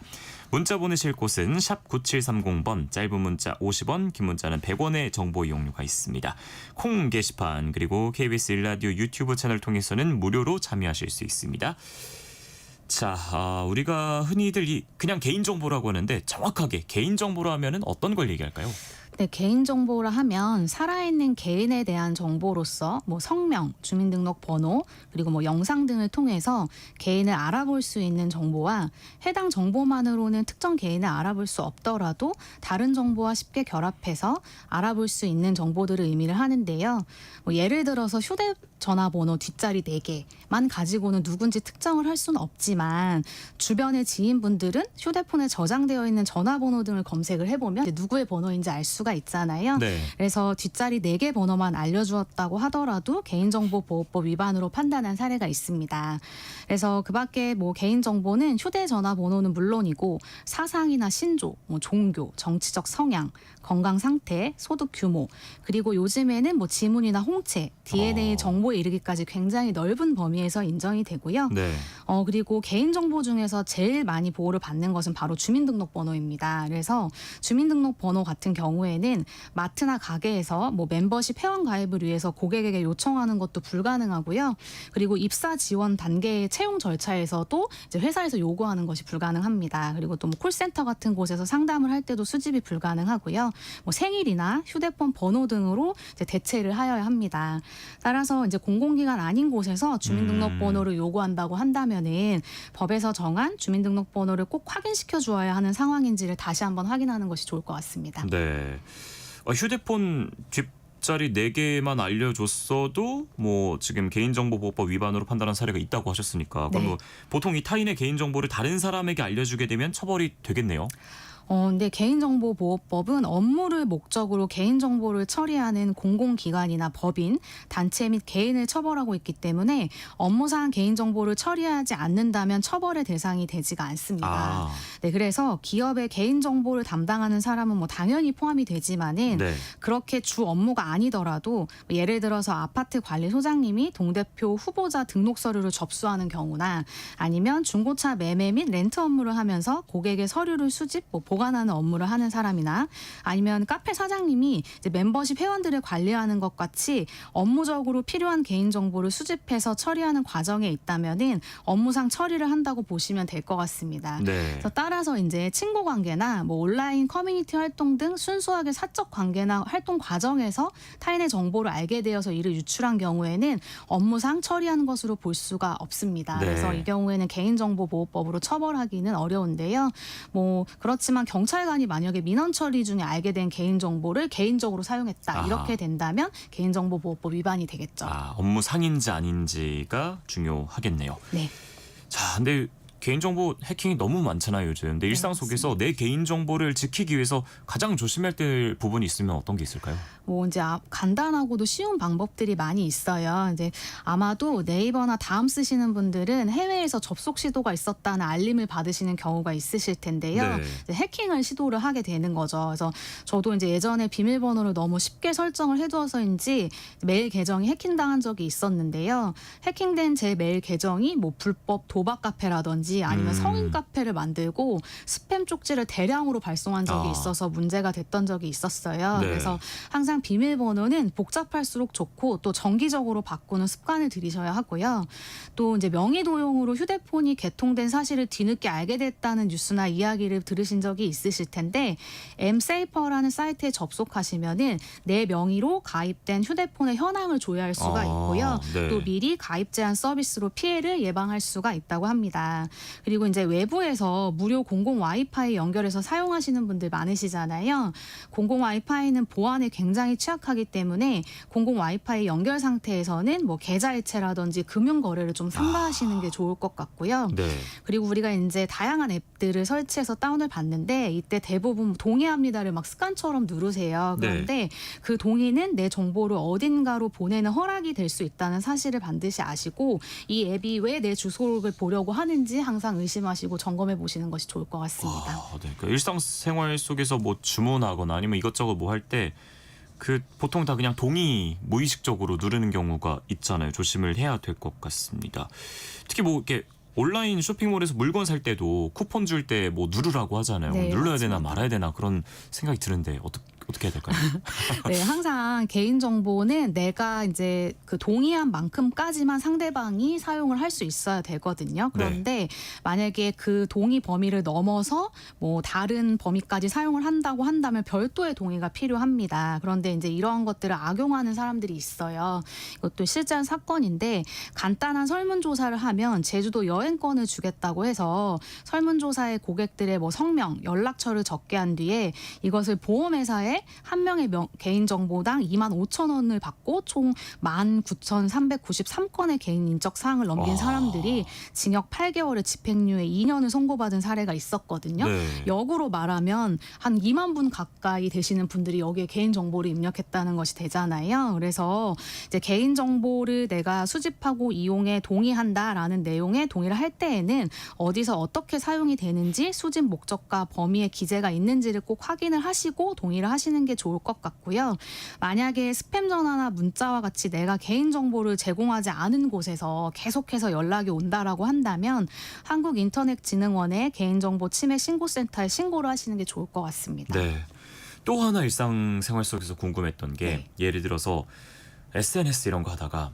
문자 보내실 곳은 샵 9730번, 짧은 문자 50원, 긴 문자는 100원의 정보 이용료가 있습니다. 콩 게시판 그리고 KBS 1라디오 유튜브 채널 통해서는 무료로 참여하실 수 있습니다. 자, 우리가 흔히들 그냥 개인정보라고 하는데 정확하게 개인정보로 하면은 어떤 걸 얘기할까요? 네, 개인정보라 하면 살아있는 개인에 대한 정보로서 뭐 성명, 주민등록번호, 그리고 뭐 영상 등을 통해서 개인을 알아볼 수 있는 정보와 해당 정보만으로는 특정 개인을 알아볼 수 없더라도 다른 정보와 쉽게 결합해서 알아볼 수 있는 정보들을 의미를 하는데요. 뭐 예를 들어서 휴대전화번호 뒷자리 4개만 가지고는 누군지 특정을 할 수는 없지만 주변의 지인분들은 휴대폰에 저장되어 있는 전화번호 등을 검색을 해보면 누구의 번호인지 알 수가 있잖아요. 네. 그래서 뒷자리 4개 번호만 알려주었다고 하더라도 개인정보보호법 위반으로 판단한 사례가 있습니다. 그래서 그밖에 뭐 개인정보는 휴대전화번호는 물론이고 사상이나 신조, 뭐 종교, 정치적 성향, 건강 상태, 소득 규모, 그리고 요즘에는 뭐 지문이나 홍채, DNA 정보에 이르기까지 굉장히 넓은 범위에서 인정이 되고요. 네. 그리고 개인정보 중에서 제일 많이 보호를 받는 것은 바로 주민등록번호입니다. 그래서 주민등록번호 같은 경우에는 마트나 가게에서 뭐 멤버십 회원 가입을 위해서 고객에게 요청하는 것도 불가능하고요. 그리고 입사 지원 단계의 채용 절차에서도 이제 회사에서 요구하는 것이 불가능합니다. 그리고 또 뭐 콜센터 같은 곳에서 상담을 할 때도 수집이 불가능하고요. 뭐 생일이나 휴대폰 번호 등으로 이제 대체를 하여야 합니다. 따라서 이제 공공기관 아닌 곳에서 주민등록번호를 요구한다고 한다면은 법에서 정한 주민등록번호를 꼭 확인시켜 주어야 하는 상황인지를 다시 한번 확인하는 것이 좋을 것 같습니다. 네. 휴대폰 뒷자리 4개만 알려줬어도 뭐 지금 개인정보보호법 위반으로 판단한 사례가 있다고 하셨으니까 그럼 네. 뭐 보통 이 타인의 개인정보를 다른 사람에게 알려주게 되면 처벌이 되겠네요. 근데 개인정보보호법은 업무를 목적으로 개인정보를 처리하는 공공기관이나 법인, 단체 및 개인을 처벌하고 있기 때문에 업무상 개인정보를 처리하지 않는다면 처벌의 대상이 되지가 않습니다. 네, 그래서 기업의 개인정보를 담당하는 사람은 뭐 당연히 포함이 되지만은 네. 그렇게 주 업무가 아니더라도 예를 들어서 아파트 관리 소장님이 동대표 후보자 등록 서류를 접수하는 경우나 아니면 중고차 매매 및 렌트 업무를 하면서 고객의 서류를 수집, 보관하는 업무를 하는 사람이나 아니면 카페 사장님이 이제 멤버십 회원들을 관리하는 것 같이 업무적으로 필요한 개인정보를 수집해서 처리하는 과정에 있다면은 업무상 처리를 한다고 보시면 될 것 같습니다. 네. 그래서 따라서 이제 친구 관계나 뭐 온라인 커뮤니티 활동 등 순수하게 사적 관계나 활동 과정에서 타인의 정보를 알게 되어서 이를 유출한 경우에는 업무상 처리하는 것으로 볼 수가 없습니다. 네. 그래서 이 경우에는 개인정보보호법으로 처벌하기는 어려운데요. 뭐 그렇지만 경찰관이 만약에 민원 처리 중에 알게 된 개인정보를 개인적으로 사용했다. 이렇게 된다면 개인정보보호법 위반이 되겠죠. 업무 상인지 아닌지가 중요하겠네요. 네. 자, 근데 개인정보 해킹이 너무 많잖아요, 요즘. 근데 일상 속에서 내 개인정보를 지키기 위해서 가장 조심해야 될 부분이 있으면 어떤 게 있을까요? 뭐 이제 간단하고도 쉬운 방법들이 많이 있어요. 이제 아마도 네이버나 다음 쓰시는 분들은 해외에서 접속 시도가 있었다는 알림을 받으시는 경우가 있으실 텐데요. 네. 이제 해킹을 시도를 하게 되는 거죠. 그래서 저도 이제 예전에 비밀번호를 너무 쉽게 설정을 해두어서인지 메일 계정이 해킹당한 적이 있었는데요. 해킹된 제 메일 계정이 뭐 불법 도박 카페라든지 아니면 성인 카페를 만들고 스팸 쪽지를 대량으로 발송한 적이 있어서 문제가 됐던 적이 있었어요. 네. 그래서 항상 비밀번호는 복잡할수록 좋고 또 정기적으로 바꾸는 습관을 들이셔야 하고요. 또 이제 명의 도용으로 휴대폰이 개통된 사실을 뒤늦게 알게 됐다는 뉴스나 이야기를 들으신 적이 있으실 텐데 msafer라는 사이트에 접속하시면은 내 명의로 가입된 휴대폰의 현황을 조회할 수가 있고요. 네. 또 미리 가입 제한 서비스로 피해를 예방할 수가 있다고 합니다. 그리고 이제 외부에서 무료 공공 와이파이 연결해서 사용하시는 분들 많으시잖아요. 공공 와이파이는 보안에 굉장히 취약하기 때문에 공공 와이파이 연결 상태에서는 뭐 계좌이체라든지 금융 거래를 좀 삼가하시는 게 좋을 것 같고요. 네. 그리고 우리가 이제 다양한 앱들을 설치해서 다운을 받는데 이때 대부분 동의합니다를 막 습관처럼 누르세요. 그런데 그 동의는 내 정보를 어딘가로 보내는 허락이 될 수 있다는 사실을 반드시 아시고 이 앱이 왜 내 주소를 보려고 하는지 항상 의심하시고 점검해 보시는 것이 좋을 것 같습니다. 네. 그러니까 일상생활 속에서 뭐 주문하거나 아니면 이것저것 뭐 할 때 그 보통 다 그냥 동의 무의식적으로 누르는 경우가 있잖아요. 조심을 해야 될 것 같습니다. 특히 뭐 이렇게 온라인 쇼핑몰에서 물건 살 때도 쿠폰 줄 때 뭐 누르라고 하잖아요. 네, 눌러야 되나 맞습니다. 말아야 되나 그런 생각이 드는데 어떻게 해야 될까요? 네, 항상 개인 정보는 내가 이제 그 동의한 만큼까지만 상대방이 사용을 할 수 있어야 되거든요. 그런데 만약에 그 동의 범위를 넘어서 뭐 다른 범위까지 사용을 한다고 한다면 별도의 동의가 필요합니다. 그런데 이제 이러한 것들을 악용하는 사람들이 있어요. 이것도 실제한 사건인데 간단한 설문조사를 하면 제주도 여행권을 주겠다고 해서 설문조사에 고객들의 뭐 성명, 연락처를 적게 한 뒤에 이것을 보험회사에 한 명의 개인정보당 25,000원을 받고 총 19,393건의 개인 인적 사항을 넘긴 사람들이 징역 8개월에 집행유예 2년을 선고받은 사례가 있었거든요. 네. 역으로 말하면 한 2만 분 가까이 되시는 분들이 여기에 개인정보를 입력했다는 것이 되잖아요. 그래서 이제 개인정보를 내가 수집하고 이용에 동의한다라는 내용의 동의를 할 때에는 어디서 어떻게 사용이 되는지 수집 목적과 범위의 기재가 있는지를 꼭 확인을 하시고 동의를 하시는 게 좋을 것 같고요. 만약에 스팸 전화나 문자와 같이 내가 개인정보를 제공하지 않은 곳에서 계속해서 연락이 온다라고 한다면 한국인터넷진흥원의 개인정보 침해 신고센터에 신고를 하시는 게 좋을 것 같습니다. 네. 또 하나 일상생활 속에서 궁금했던 게 예를 들어서 SNS 이런 거 하다가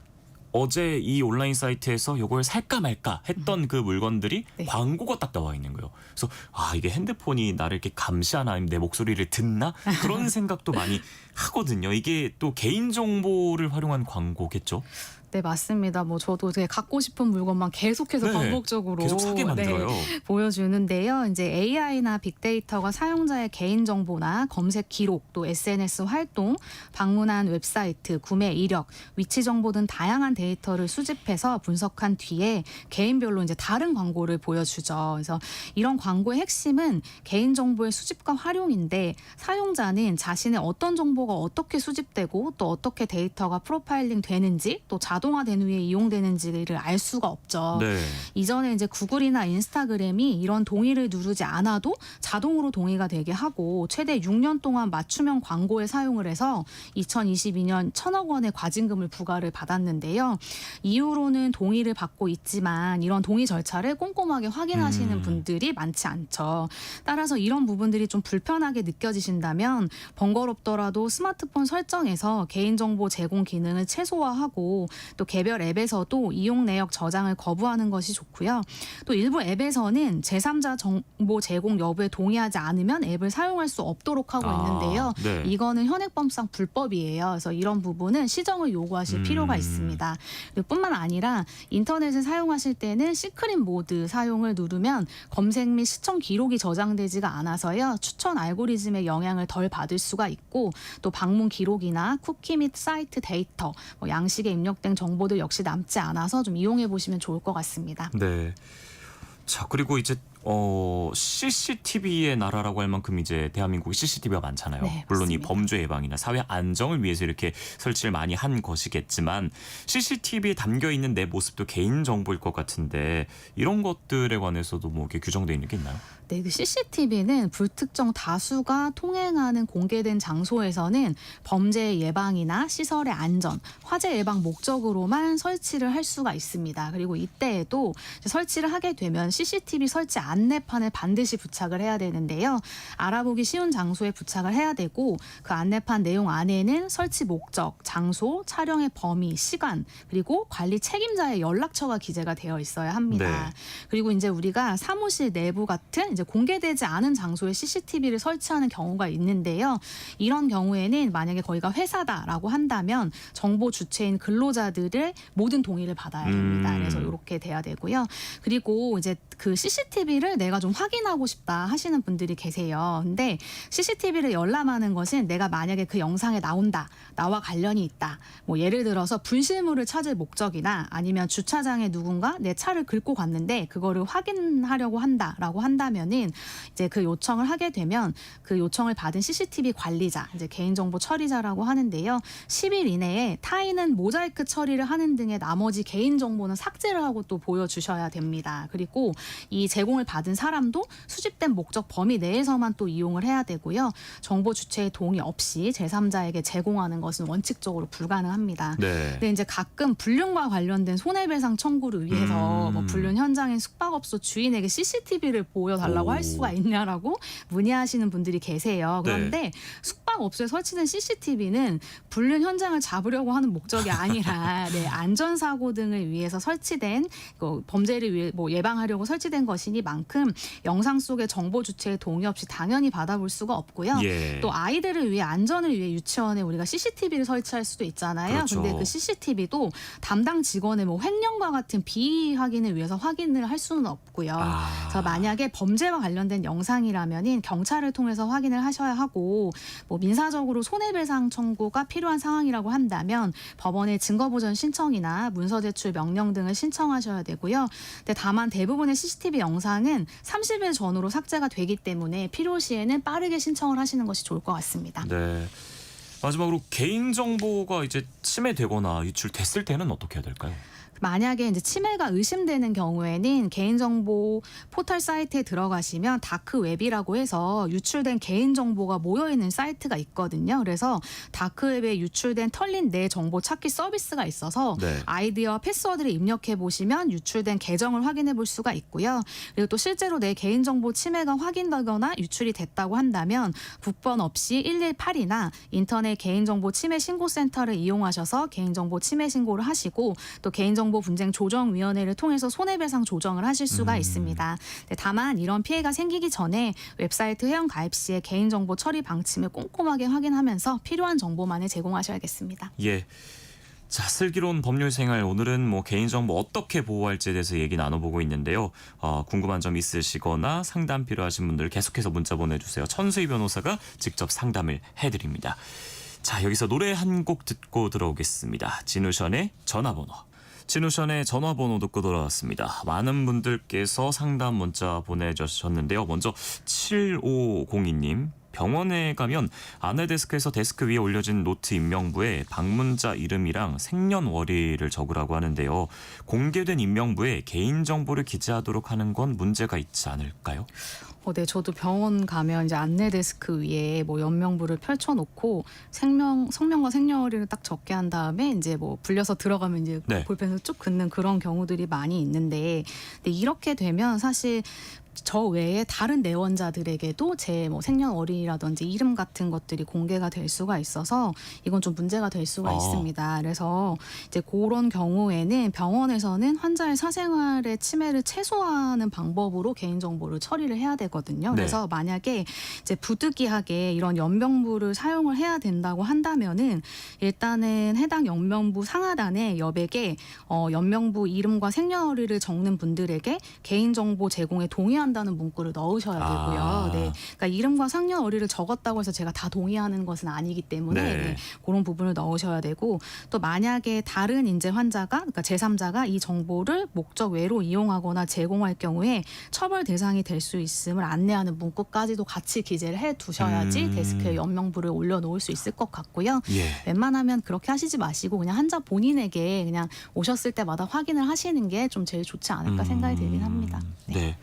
어제 이 온라인 사이트에서 이걸 살까 말까 했던 그 물건들이 광고가 딱 나와 있는 거예요. 그래서 이게 핸드폰이 나를 이렇게 감시하나 아니면 내 목소리를 듣나 그런 생각도 많이 하거든요. 이게 또 개인정보를 활용한 광고겠죠? 네, 맞습니다. 뭐 저도 되게 갖고 싶은 물건만 계속해서 반복적으로 계속 사게 만들어요. 보여주는데요. 이제 AI나 빅데이터가 사용자의 개인정보나 검색 기록, 또 SNS 활동, 방문한 웹사이트, 구매 이력, 위치 정보 등 다양한 데이터를 수집해서 분석한 뒤에 개인별로 이제 다른 광고를 보여주죠. 그래서 이런 광고의 핵심은 개인정보의 수집과 활용인데 사용자는 자신의 어떤 정보가 어떻게 수집되고 또 어떻게 데이터가 프로파일링 되는지 또 자동화된 후에 이용되는지를 알 수가 없죠. 네. 이전에 이제 구글이나 인스타그램이 이런 동의를 누르지 않아도 자동으로 동의가 되게 하고 최대 6년 동안 맞춤형 광고에 사용을 해서 2022년 1,000억 원의 과징금을 부과를 받았는데요. 이후로는 동의를 받고 있지만 이런 동의 절차를 꼼꼼하게 확인하시는 분들이 많지 않죠. 따라서 이런 부분들이 좀 불편하게 느껴지신다면 번거롭더라도 스마트폰 설정에서 개인정보 제공 기능을 최소화하고 또 개별 앱에서도 이용 내역 저장을 거부하는 것이 좋고요. 또 일부 앱에서는 제3자 정보 제공 여부에 동의하지 않으면 앱을 사용할 수 없도록 하고 있는데요. 네. 이거는 현행법상 불법이에요. 그래서 이런 부분은 시정을 요구하실 필요가 있습니다. 뿐만 아니라 인터넷을 사용하실 때는 시크릿 모드 사용을 누르면 검색 및 시청 기록이 저장되지가 않아서요. 추천 알고리즘의 영향을 덜 받을 수가 있고 또 방문 기록이나 쿠키 및 사이트 데이터, 양식에 입력된 정보들 역시 남지 않아서 좀 이용해 보시면 좋을 것 같습니다. 네. 자, 그리고 이제 CCTV의 나라라고 할 만큼 이제 대한민국에 CCTV가 많잖아요. 네, 물론 이 맞습니다. 범죄 예방이나 사회 안정을 위해서 이렇게 설치를 많이 한 것이겠지만 CCTV에 담겨 있는 내 모습도 개인 정보일 것 같은데 이런 것들에 관해서도 뭐 이렇게 규정되어 있는 게 있나요? 네, 그 CCTV는 불특정 다수가 통행하는 공개된 장소에서는 범죄 예방이나 시설의 안전, 화재 예방 목적으로만 설치를 할 수가 있습니다. 그리고 이때에도 설치를 하게 되면 CCTV 설치 안내판을 반드시 부착을 해야 되는데요. 알아보기 쉬운 장소에 부착을 해야 되고 그 안내판 내용 안에는 설치 목적, 장소, 촬영의 범위, 시간, 그리고 관리 책임자의 연락처가 기재가 되어 있어야 합니다. 네. 그리고 이제 우리가 사무실 내부 같은 이제 공개되지 않은 장소에 CCTV를 설치하는 경우가 있는데요. 이런 경우에는 만약에 거기가 회사다라고 한다면 정보 주체인 근로자들의 모든 동의를 받아야 됩니다. 그래서 이렇게 돼야 되고요. 그리고 이제 그 CCTV를 내가 좀 확인하고 싶다 하시는 분들이 계세요. 근데 CCTV를 열람하는 것은 내가 만약에 그 영상에 나온다, 나와 관련이 있다. 뭐 예를 들어서 분실물을 찾을 목적이나 아니면 주차장에 누군가 내 차를 긁고 갔는데 그거를 확인하려고 한다라고 한다면은 이제 그 요청을 하게 되면 그 요청을 받은 CCTV 관리자, 이제 개인정보 처리자라고 하는데요. 10일 이내에 타인은 모자이크 처리를 하는 등의 나머지 개인정보는 삭제를 하고 또 보여주셔야 됩니다. 그리고 이 제공을 받은 사람도 수집된 목적 범위 내에서만 또 이용을 해야 되고요. 정보 주체의 동의 없이 제3자에게 제공하는 것은 원칙적으로 불가능합니다. 네. 근데 이제 가끔 불륜과 관련된 손해배상 청구를 위해서 뭐 불륜 현장인 숙박업소 주인에게 CCTV를 보여달라고 할 수가 있냐라고 문의하시는 분들이 계세요. 그런데 숙박업소에 설치된 CCTV는 불륜 현장을 잡으려고 하는 목적이 아니라 네, 안전사고 등을 위해서 설치된 범죄를 위해 뭐 예방하려고 설치된 것이니만큼 영상 속의 정보 주체의 동의 없이 당연히 받아볼 수가 없고요. 예. 또 아이들을 위해 안전을 위해 유치원에 우리가 CCTV를 설치할 수도 있잖아요. 그렇죠. 근데 그 CCTV도 담당 직원의 뭐 횡령과 같은 비위 확인을 위해서 확인을 할 수는 없고요. 그래서 만약에 범죄와 관련된 영상이라면은 경찰을 통해서 확인을 하셔야 하고 뭐 민사적으로 손해배상 청구가 필요한 상황이라고 한다면 법원에 증거보전 신청이나 문서 제출 명령 등을 신청하셔야 되고요. 근데 다만 대부분의 CCTV 영상은 30일 전후로 삭제가 되기 때문에 필요시에는 빠르게 신청을 하시는 것이 좋을 것 같습니다. 네. 마지막으로 개인정보가 이제 침해되거나 유출됐을 때는 어떻게 해야 될까요? 만약에 이제 침해가 의심되는 경우에는 개인정보 포털 사이트에 들어가시면 다크웹이라고 해서 유출된 개인정보가 모여있는 사이트가 있거든요. 그래서 다크웹에 유출된 털린 내 정보 찾기 서비스가 있어서 아이디와 패스워드를 입력해 보시면 유출된 계정을 확인해 볼 수가 있고요. 그리고 또 실제로 내 개인정보 침해가 확인되거나 유출이 됐다고 한다면 국번 없이 118이나 인터넷 개인정보 침해 신고센터를 이용하셔서 개인정보 침해 신고를 하시고 또 개인정보 분쟁조정위원회를 통해서 손해배상 조정을 하실 수가 있습니다. 다만 이런 피해가 생기기 전에 웹사이트 회원 가입 시에 개인정보 처리 방침을 꼼꼼하게 확인하면서 필요한 정보만을 제공하셔야겠습니다. 예. 자, 슬기로운 법률 생활, 오늘은 뭐 개인정보 어떻게 보호할지에 대해서 얘기 나눠보고 있는데요. 궁금한 점 있으시거나 상담 필요하신 분들 계속해서 문자 보내주세요. 천수희 변호사가 직접 상담을 해드립니다. 자, 여기서 노래 한 곡 듣고 들어오겠습니다. 진우션의 전화번호. 진우션의 전화번호 듣고 돌아왔습니다. 많은 분들께서 상담 문자 보내주셨는데요. 먼저 7502님. 병원에 가면 안내 데스크에서 데스크 위에 올려진 노트 임명부에 방문자 이름이랑 생년월일을 적으라고 하는데요. 공개된 임명부에 개인정보를 기재하도록 하는 건 문제가 있지 않을까요? 네, 저도 병원 가면 이제 안내 데스크 위에 뭐 연명부를 펼쳐놓고 성명과 생년월일을 딱 적게 한 다음에 이제 뭐 불려서 들어가면 이제 볼펜으로 쭉 긋는 그런 경우들이 많이 있는데, 근데 이렇게 되면 사실 저 외에 다른 내원자들에게도 제 뭐 생년월일이라든지 이름 같은 것들이 공개가 될 수가 있어서 이건 좀 문제가 될 수가 있습니다. 그래서 이제 그런 경우에는 병원에서는 환자의 사생활의 침해를 최소화하는 방법으로 개인정보를 처리를 해야 되거든요. 그래서 만약에 이제 부득이하게 이런 연명부를 사용을 해야 된다고 한다면은 일단은 해당 연명부 상하단에 여백에 연명부 이름과 생년월일을 적는 분들에게 개인정보 제공에 동의하는 동의한다는 문구를 넣으셔야 되고요. 네, 그러니까 이름과 생년월일을 적었다고 해서 제가 다 동의하는 것은 아니기 때문에 네, 그런 부분을 넣으셔야 되고 또 만약에 다른 인재 환자가 그러니까 제3자가 이 정보를 목적 외로 이용하거나 제공할 경우에 처벌 대상이 될 수 있음을 안내하는 문구까지도 같이 기재를 해 두셔야지 데스크에 연명부를 올려놓을 수 있을 것 같고요. 웬만하면 그렇게 하시지 마시고 그냥 환자 본인에게 그냥 오셨을 때마다 확인을 하시는 게 좀 제일 좋지 않을까 생각이 들긴 합니다. 네.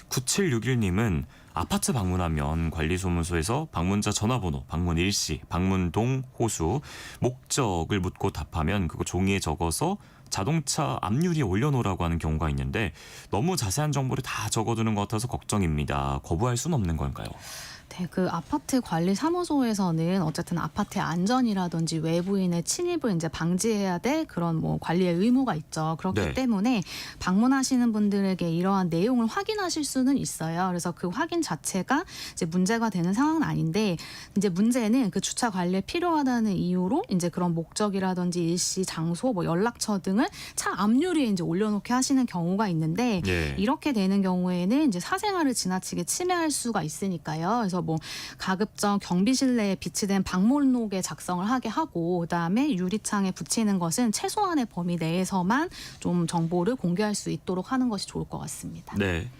9761님은 아파트 방문하면 관리소문소에서 방문자 전화번호, 방문 일시, 방문동, 호수, 목적을 묻고 답하면 그거 종이에 적어서 자동차 앞유리에 올려놓으라고 하는 경우가 있는데 너무 자세한 정보를 다 적어두는 것 같아서 걱정입니다. 거부할 수는 없는 건가요? 네, 그 아파트 관리 사무소에서는 어쨌든 아파트의 안전이라든지 외부인의 침입을 이제 방지해야 될 그런 뭐 관리의 의무가 있죠. 그렇기 때문에 방문하시는 분들에게 이러한 내용을 확인하실 수는 있어요. 그래서 그 확인 자체가 이제 문제가 되는 상황은 아닌데 이제 문제는 그 주차 관리에 필요하다는 이유로 이제 그런 목적이라든지 일시, 장소, 뭐 연락처 등을 차 앞유리에 이제 올려놓게 하시는 경우가 있는데 이렇게 되는 경우에는 이제 사생활을 지나치게 침해할 수가 있으니까요. 그래서 뭐 가급적 경비실 내에 비치된 방문록에 작성을 하게 하고 그다음에 유리창에 붙이는 것은 최소한의 범위 내에서만 좀 정보를 공개할 수 있도록 하는 것이 좋을 것 같습니다. 네.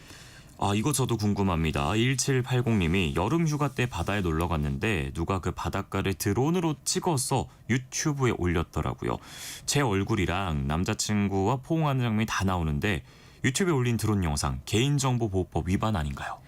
이거 저도 궁금합니다. 1780님이 여름 휴가 때 바다에 놀러 갔는데 누가 그 바닷가를 드론으로 찍어서 유튜브에 올렸더라고요. 제 얼굴이랑 남자친구와 포옹하는 장면이 다 나오는데 유튜브에 올린 드론 영상 개인정보보호법 위반 아닌가요?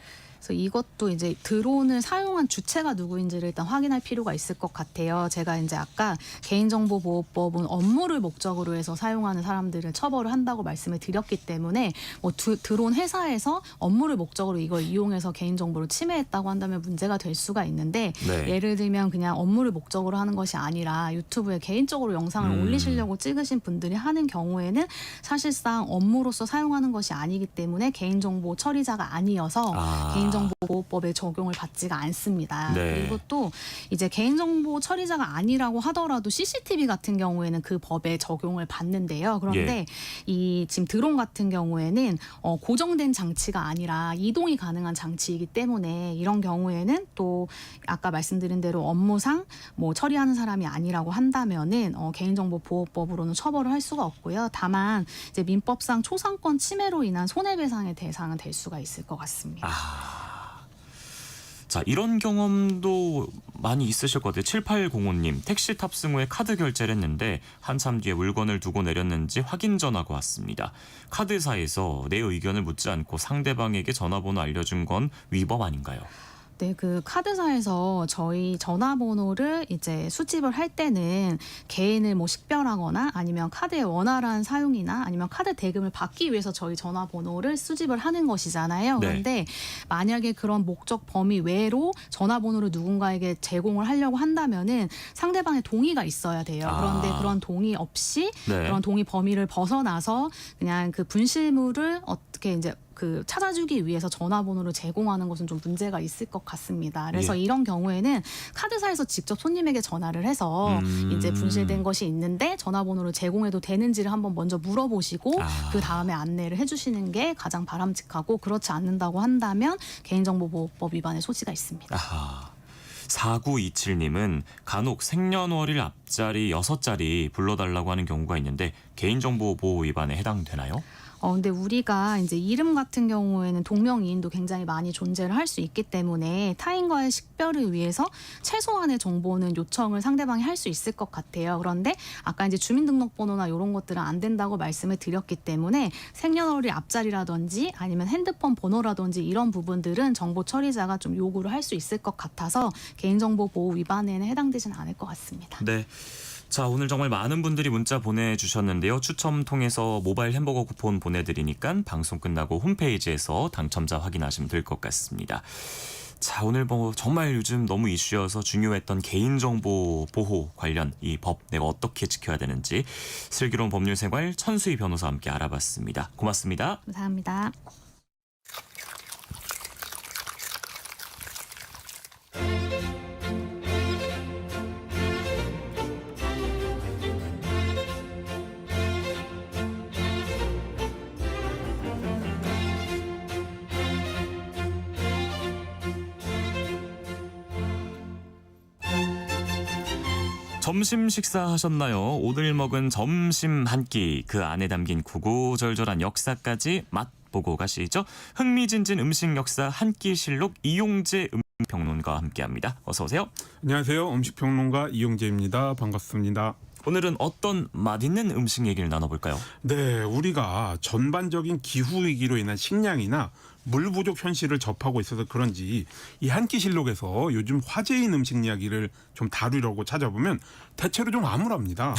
그래서 이것도 이제 드론을 사용한 주체가 누구인지를 일단 확인할 필요가 있을 것 같아요. 제가 이제 아까 개인정보보호법은 업무를 목적으로 해서 사용하는 사람들을 처벌을 한다고 말씀을 드렸기 때문에 뭐 드론 회사에서 업무를 목적으로 이걸 이용해서 개인정보를 침해했다고 한다면 문제가 될 수가 있는데 예를 들면 그냥 업무를 목적으로 하는 것이 아니라 유튜브에 개인적으로 영상을 올리시려고 찍으신 분들이 하는 경우에는 사실상 업무로서 사용하는 것이 아니기 때문에 개인정보 처리자가 아니어서 개인정보보호법에 적용을 받지가 않습니다. 그리고 또 이제 개인정보 처리자가 아니라고 하더라도 CCTV 같은 경우에는 그 법에 적용을 받는데요. 그런데 이 지금 드론 같은 경우에는 고정된 장치가 아니라 이동이 가능한 장치이기 때문에 이런 경우에는 또 아까 말씀드린 대로 업무상 뭐 처리하는 사람이 아니라고 한다면은 개인정보보호법으로는 처벌을 할 수가 없고요. 다만 이제 민법상 초상권 침해로 인한 손해배상의 대상은 될 수가 있을 것 같습니다. 자, 이런 경험도 많이 있으실 것 같아요. 7805님, 택시 탑승 후에 카드 결제를 했는데 한참 뒤에 물건을 두고 내렸는지 확인 전화가 왔습니다. 카드사에서 내 의견을 묻지 않고 상대방에게 전화번호 알려준 건 위법 아닌가요? 네, 그 카드사에서 저희 전화번호를 이제 수집을 할 때는 개인을 뭐 식별하거나 아니면 카드의 원활한 사용이나 아니면 카드 대금을 받기 위해서 저희 전화번호를 수집을 하는 것이잖아요. 그런데 만약에 그런 목적 범위 외로 전화번호를 누군가에게 제공을 하려고 한다면은 상대방의 동의가 있어야 돼요. 그런데 그런 동의 없이 그런 동의 범위를 벗어나서 그냥 그 분실물을 어떻게 이제 그 찾아주기 위해서 전화번호를 제공하는 것은 좀 문제가 있을 것 같습니다. 그래서 이런 경우에는 카드사에서 직접 손님에게 전화를 해서 이제 분실된 것이 있는데 전화번호를 제공해도 되는지를 한번 먼저 물어보시고 그 다음에 안내를 해주시는 게 가장 바람직하고 그렇지 않는다고 한다면 개인정보보호법 위반의 소지가 있습니다. 4927님은 간혹 생년월일 앞자리 6자리 불러달라고 하는 경우가 있는데 개인정보보호 위반에 해당되나요? 근데 우리가 이제 이름 같은 경우에는 동명이인도 굉장히 많이 존재를 할 수 있기 때문에 타인과의 식별을 위해서 최소한의 정보는 요청을 상대방이 할 수 있을 것 같아요. 그런데 아까 이제 주민등록번호나 이런 것들은 안 된다고 말씀을 드렸기 때문에 생년월일 앞자리라든지 아니면 핸드폰 번호라든지 이런 부분들은 정보 처리자가 좀 요구를 할 수 있을 것 같아서 개인정보 보호 위반에는 해당되지는 않을 것 같습니다. 네. 자, 오늘 정말 많은 분들이 문자 보내주셨는데요. 추첨 통해서 모바일 햄버거 쿠폰 보내드리니까 방송 끝나고 홈페이지에서 당첨자 확인하시면 될 것 같습니다. 자, 오늘 뭐 정말 요즘 너무 이슈여서 중요했던 개인정보 보호 관련 이 법 내가 어떻게 지켜야 되는지 슬기로운 법률생활 천수희 변호사와 함께 알아봤습니다. 고맙습니다. 감사합니다. 점심 식사하셨나요? 오늘 먹은 점심 한 끼, 그 안에 담긴 구구절절한 역사까지 맛보고 가시죠. 흥미진진 음식 역사 한 끼실록 이용재 음식평론가와 함께합니다. 어서 오세요. 안녕하세요. 음식평론가 이용재입니다. 반갑습니다. 오늘은 어떤 맛있는 음식 얘기를 나눠볼까요? 네, 우리가 전반적인 기후 위기로 인한 식량이나 물 부족 현실을 접하고 있어서 그런지 이 한 끼실록에서 요즘 화제인 음식 이야기를 좀 다루려고 찾아보면 대체로 좀 암울합니다.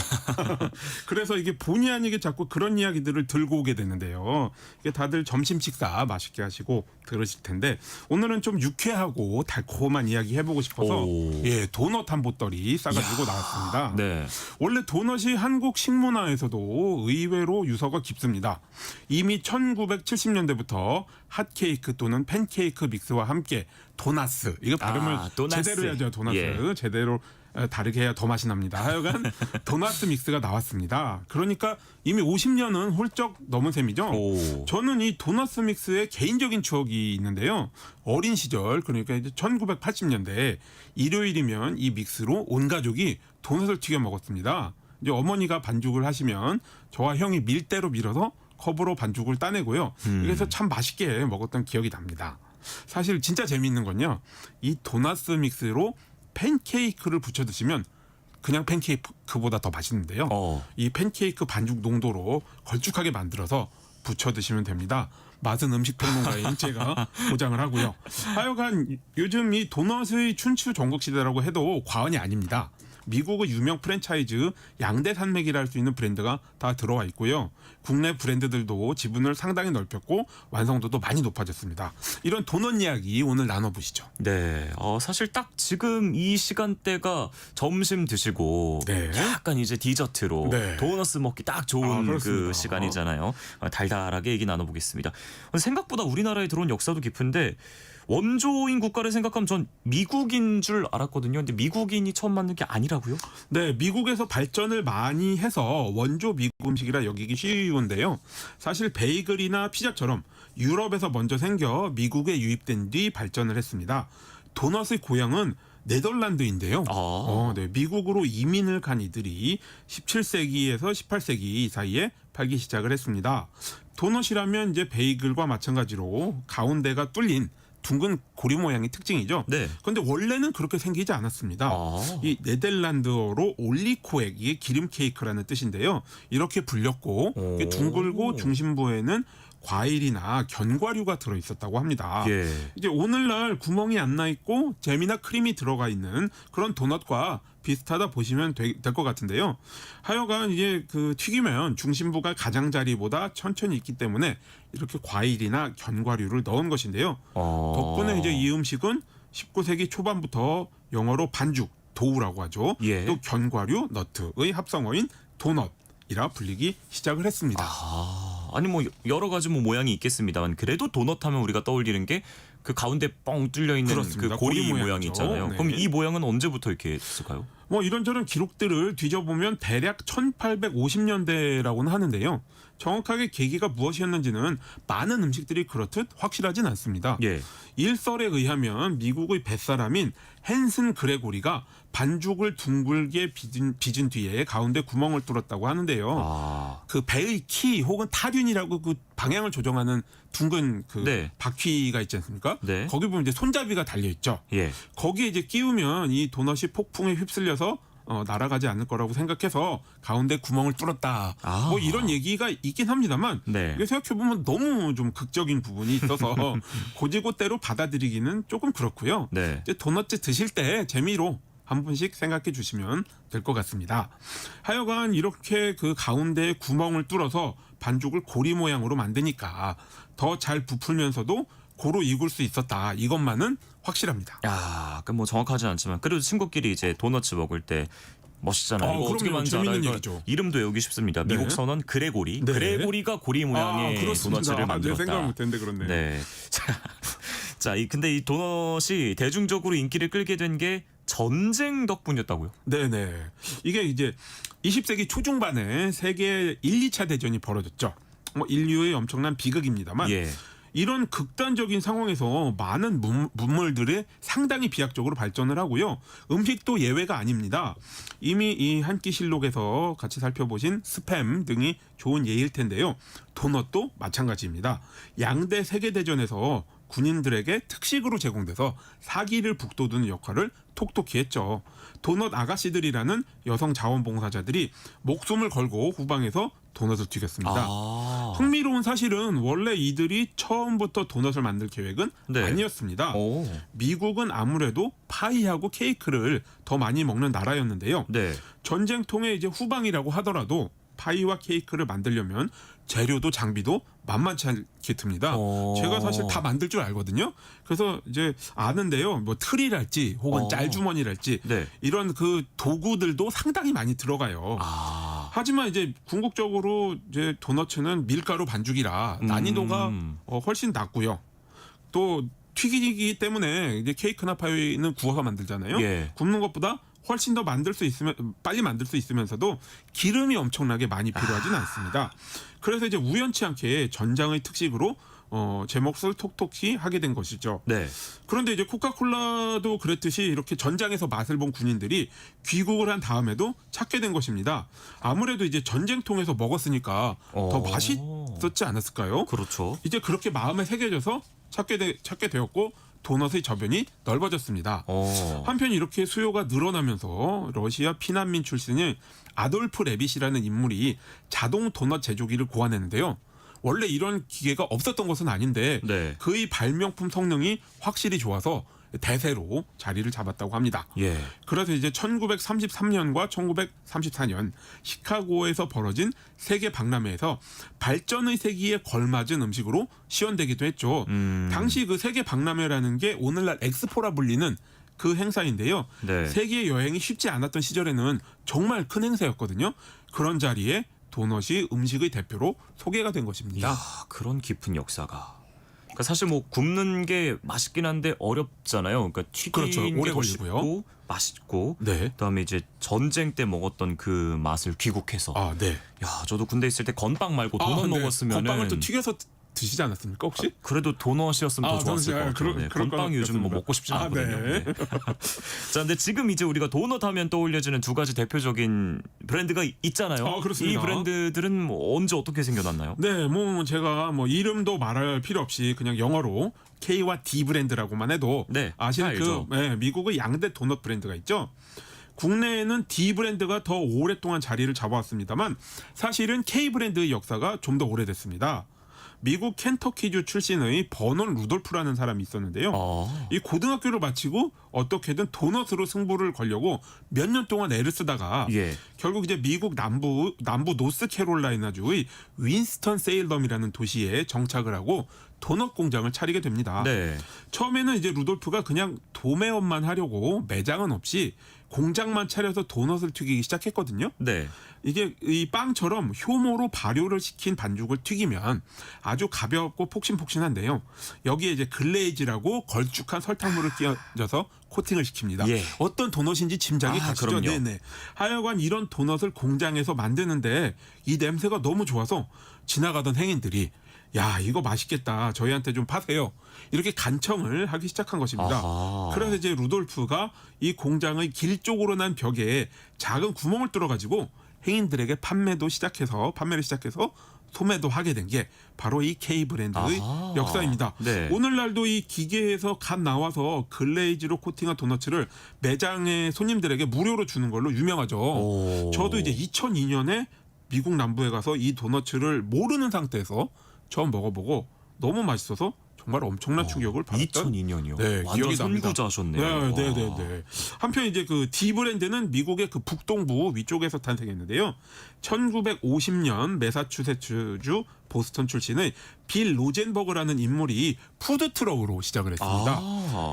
그래서 이게 본의 아니게 자꾸 그런 이야기들을 들고 오게 되는데요. 이게 다들 점심 식사 맛있게 하시고 들으실 텐데 오늘은 좀 유쾌하고 달콤한 이야기 해보고 싶어서 예, 도넛 한 보따리 싸가지고 나왔습니다. 네. 원래 도넛이 한국 식문화에서도 의외로 유서가 깊습니다. 이미 1970년대부터 핫케이크 또는 팬케이크 믹스와 함께 도나스, 이거 발음을 도나스. 제대로 해야죠. 도나스. 예. 제대로 다르게 해야 더 맛이 납니다. 하여간 도나스 믹스가 나왔습니다. 그러니까 이미 50년은 훌쩍 넘은 셈이죠. 저는 이 도나스 믹스에 개인적인 추억이 있는데요. 어린 시절, 그러니까 이제 1980년대 일요일이면 이 믹스로 온 가족이 도넛을 튀겨 먹었습니다. 이제 어머니가 반죽을 하시면 저와 형이 밀대로 밀어서 컵으로 반죽을 따내고요. 그래서 참 맛있게 먹었던 기억이 납니다. 사실 진짜 재미있는 건요. 이 도나스 믹스로 팬케이크를 부쳐 드시면 그냥 팬케이크보다 더 맛있는데요. 이 팬케이크 반죽 농도로 걸쭉하게 만들어서 부쳐 드시면 됩니다. 맛은 음식평론가인 제가 보장을 하고요. 하여간 요즘 이 도넛의 춘추 전국시대라고 해도 과언이 아닙니다. 미국의 유명 프랜차이즈 양대 산맥이라 할 수 있는 브랜드가 다 들어와 있고요. 국내 브랜드들도 지분을 상당히 넓혔고 완성도도 많이 높아졌습니다. 이런 도넛 이야기 오늘 나눠보시죠. 네, 사실 딱 지금 이 시간대가 점심 드시고 약간 이제 디저트로 도넛 먹기 딱 좋은 그 시간이잖아요. 달달하게 얘기 나눠보겠습니다. 생각보다 우리나라에 들어온 역사도 깊은데 원조인 국가를 생각하면 전 미국인 줄 알았거든요. 근데 미국인이 처음 만든 게 아니라고요? 네, 미국에서 발전을 많이 해서 원조 미국 음식이라 여기기 쉬운데요. 사실 베이글이나 피자처럼 유럽에서 먼저 생겨 미국에 유입된 뒤 발전을 했습니다. 도넛의 고향은 네덜란드인데요. 네, 미국으로 이민을 간 이들이 17세기에서 18세기 사이에 팔기 시작을 했습니다. 도넛이라면 이제 베이글과 마찬가지로 가운데가 뚫린 둥근 고리 모양이 특징이죠. 그런데 원래는 그렇게 생기지 않았습니다. 이 네덜란드어로 올리코액, 이게 기름 케이크라는 뜻인데요. 이렇게 불렸고 이게 둥글고 중심부에는 과일이나 견과류가 들어 있었다고 합니다. 이제 오늘날 구멍이 안 나 있고 잼이나 크림이 들어가 있는 그런 도넛과 비슷하다 보시면 될 것 같은데요. 하여간 이제 그 튀기면 중심부가 가장자리보다 천천히 익기 때문에 이렇게 과일이나 견과류를 넣은 것인데요. 덕분에 이제 이 음식은 19세기 초반부터 영어로 반죽, 도우라고 하죠. 또 견과류, 너트의 합성어인 도넛이라 불리기 시작을 했습니다. 아니 뭐 여러 가지 뭐 모양이 있겠습니다만 그래도 도넛 하면 우리가 떠올리는 게 그 가운데 뻥 뚫려 있는 그 고리 모양이 있잖아요. 그럼 이 모양은 언제부터 이렇게 됐을까요? 뭐 이런저런 기록들을 뒤져보면 대략 1850년대라고는 하는데요. 정확하게 계기가 무엇이었는지는 많은 음식들이 그렇듯 확실하진 않습니다. 일설에 의하면 미국의 뱃사람인 헨슨 그레고리가 반죽을 둥글게 빚은 뒤에 가운데 구멍을 뚫었다고 하는데요. 그 배의 키 혹은 타륜이라고 그 방향을 조정하는 둥근 그 바퀴가 있지 않습니까? 거기 보면 이제 손잡이가 달려 있죠. 거기에 이제 끼우면 이 도넛이 폭풍에 휩쓸려서 날아가지 않을 거라고 생각해서 가운데 구멍을 뚫었다. 뭐 이런 얘기가 있긴 합니다만 이게 생각해보면 너무 좀 극적인 부분이 있어서 고지고대로 받아들이기는 조금 그렇고요. 이제 도넛 드실 때 재미로 한 분씩 생각해 주시면 될 것 같습니다. 하여간 이렇게 그 가운데에 구멍을 뚫어서 반죽을 고리 모양으로 만드니까 더 잘 부풀면서도 고루 익을 수 있었다. 이것만은 확실합니다. 야, 그 뭐 정확하진 않지만 그래도 친구끼리 이제 도넛 먹을 때 멋있잖아요. 이거 어떻게 만든지 알아요? 이름도 외우기 쉽습니다. 미국 선원 그레고리. 그레고리가 고리 모양의 도넛을 만들었다. 생각 못했는데 그렇네요. 자, 근데 이 도넛이 대중적으로 인기를 끌게 된 게 전쟁 덕분이었다고요? 네네. 이게 이제 20세기 초중반에 세계 1, 2차 대전이 벌어졌죠. 뭐 인류의 엄청난 비극입니다만 이런 극단적인 상황에서 많은 문물들이 상당히 비약적으로 발전을 하고요. 음식도 예외가 아닙니다. 이미 이 한 끼 실록에서 같이 살펴보신 스팸 등이 좋은 예일 텐데요. 도넛도 마찬가지입니다. 양대 세계대전에서 군인들에게 특식으로 제공돼서 사기를 북돋우는 역할을 톡톡히 했죠. 도넛 아가씨들이라는 여성 자원봉사자들이 목숨을 걸고 후방에서 도넛을 튀겼습니다. 흥미로운 사실은 원래 이들이 처음부터 도넛을 만들 계획은 네. 아니었습니다. 미국은 아무래도 파이하고 케이크를 더 많이 먹는 나라였는데요. 네. 전쟁통의 이제 후방이라고 하더라도 파이와 케이크를 만들려면 재료도 장비도 만만치 않게 듭니다. 제가 사실 다 만들 줄 알거든요. 그래서 이제 아는데요. 뭐 틀이랄지 혹은 짤주머니랄지 네. 이런 그 도구들도 상당히 많이 들어가요. 하지만 이제 궁극적으로 이제 도너츠는 밀가루 반죽이라 난이도가 훨씬 낮고요. 또 튀기기 때문에 이제 케이크나 파이는 구워서 만들잖아요. 예. 굽는 것보다 훨씬 더 빨리 만들 수 있으면서도 기름이 엄청나게 많이 필요하지는 않습니다. 그래서 이제 우연치 않게 전장의 특식으로 제 몫을 톡톡히 하게 된 것이죠. 네. 그런데 이제 코카콜라도 그랬듯이 이렇게 전장에서 맛을 본 군인들이 귀국을 한 다음에도 찾게 된 것입니다. 아무래도 이제 전쟁통에서 먹었으니까 더 맛있었지 않았을까요? 그렇죠. 이제 그렇게 마음에 새겨져서 찾게 되었고 도넛의 저변이 넓어졌습니다. 한편 이렇게 수요가 늘어나면서 러시아 피난민 출신의 아돌프 레빗이라는 인물이 자동 도넛 제조기를 고안했는데요. 원래 이런 기계가 없었던 것은 아닌데 네. 그의 발명품 성능이 확실히 좋아서 대세로 자리를 잡았다고 합니다. 예. 그래서 이제 1933년과 1934년 시카고에서 벌어진 세계 박람회에서 발전의 세기에 걸맞은 음식으로 시연되기도 했죠. 당시 그 세계 박람회라는 게 오늘날 엑스포라 불리는 그 행사인데요. 네. 세계 여행이 쉽지 않았던 시절에는 정말 큰 행사였거든요. 그런 자리에 도넛이 음식의 대표로 소개가 된 것입니다. 이야, 그런 깊은 역사가. 그러니까 사실 뭐 굽는 게 맛있긴 한데 어렵잖아요. 그러니까 튀긴 그렇죠. 게 오래 더 걸리고요. 쉽고 맛있고. 네. 그다음에 이제 전쟁 때 먹었던 그 맛을 귀국해서. 네. 야, 저도 군대 있을 때 건빵 말고 도넛 먹었으면은. 건빵을 또 튀겨서 드시지 않았습니까 혹시? 그래도 도넛이었으면 더 좋았을 것 같아요. 네, 그럴 건빵이 요즘 뭐 같습니다. 먹고 싶지 않거든요. 네. 네. 자, 근데 지금 이제 우리가 도넛 하면 떠올려지는 두 가지 대표적인 브랜드가 있잖아요. 그렇습니다. 이 브랜드들은 뭐 언제 어떻게 생겨났나요? 네, 뭐 제가 뭐 이름도 말할 필요 없이 그냥 영어로 K와 D 브랜드라고만 해도 네, 아시는 알죠. 미국의 양대 도넛 브랜드가 있죠. 국내에는 D 브랜드가 더 오랫동안 자리를 잡아왔습니다만 사실은 K 브랜드의 역사가 좀 더 오래됐습니다. 미국 켄터키주 출신의 버논 루돌프라는 사람이 있었는데요. 이 고등학교를 마치고 어떻게든 도넛으로 승부를 걸려고 몇 년 동안 애를 쓰다가 예. 결국 이제 미국 남부 노스캐롤라이나주의 윈스턴 세일럼이라는 도시에 정착을 하고 도넛 공장을 차리게 됩니다. 네. 처음에는 이제 루돌프가 그냥 도매업만 하려고 매장은 없이 공장만 차려서 도넛을 튀기기 시작했거든요. 네. 이게 이 빵처럼 효모로 발효를 시킨 반죽을 튀기면 아주 가볍고 폭신폭신한데요. 여기에 이제 글레이즈라고 걸쭉한 설탕물을 끼얹어서 코팅을 시킵니다. 예. 어떤 도넛인지 짐작이 가시죠? 그럼요. 네네. 하여간 이런 도넛을 공장에서 만드는데 이 냄새가 너무 좋아서 지나가던 행인들이 야, 이거 맛있겠다. 저희한테 좀 파세요. 이렇게 간청을 하기 시작한 것입니다. 아하. 그래서 이제 루돌프가 이 공장의 길 쪽으로 난 벽에 작은 구멍을 뚫어가지고 행인들에게 판매를 시작해서 소매도 하게 된 게 바로 이 K 브랜드의 아하. 역사입니다. 네. 오늘날도 이 기계에서 갓 나와서 글레이즈로 코팅한 도넛을 매장의 손님들에게 무료로 주는 걸로 유명하죠. 저도 이제 2002년에 미국 남부에 가서 이 도넛을 모르는 상태에서 처음 먹어보고 너무 맛있어서 정말 엄청난 충격을 받았던 2002년이요. 네, 완전 기억이 납니다. 선구자셨네요. 네. 한편 이제 그 D 브랜드는 미국의 그 북동부 위쪽에서 탄생했는데요. 1950년 매사추세츠주 보스턴 출신의 빌 로젠버그라는 인물이 푸드 트럭으로 시작을 했습니다.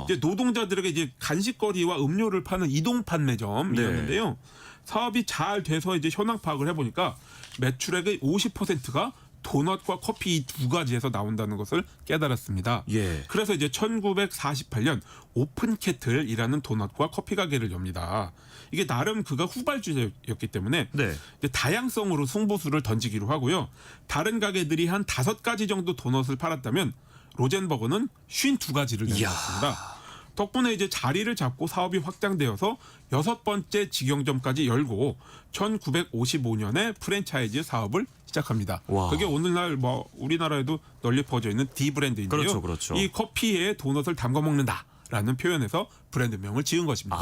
이제 노동자들에게 이제 간식거리와 음료를 파는 이동 판매점이었는데요. 사업이 잘 돼서 이제 현황 파악을 해보니까 매출액의 50%가 도넛과 커피 이 두 가지에서 나온다는 것을 깨달았습니다. 예. 그래서 이제 1948년 오픈캐틀이라는 도넛과 커피 가게를 엽니다. 이게 나름 그가 후발주자였기 때문에 네. 이제 다양성으로 승부수를 던지기로 하고요. 다른 가게들이 한 5가지 정도 도넛을 팔았다면 로젠버그는 52가지를 내놓았습니다. 덕분에 이제 자리를 잡고 사업이 확장되어서 6번째 직영점까지 열고 1955년에 프랜차이즈 사업을 시작합니다. 와. 그게 오늘날 뭐 우리나라에도 널리 퍼져 있는 D 브랜드인데요. 그렇죠, 그렇죠. 이 커피에 도넛을 담가 먹는다라는 표현에서 브랜드명을 지은 것입니다.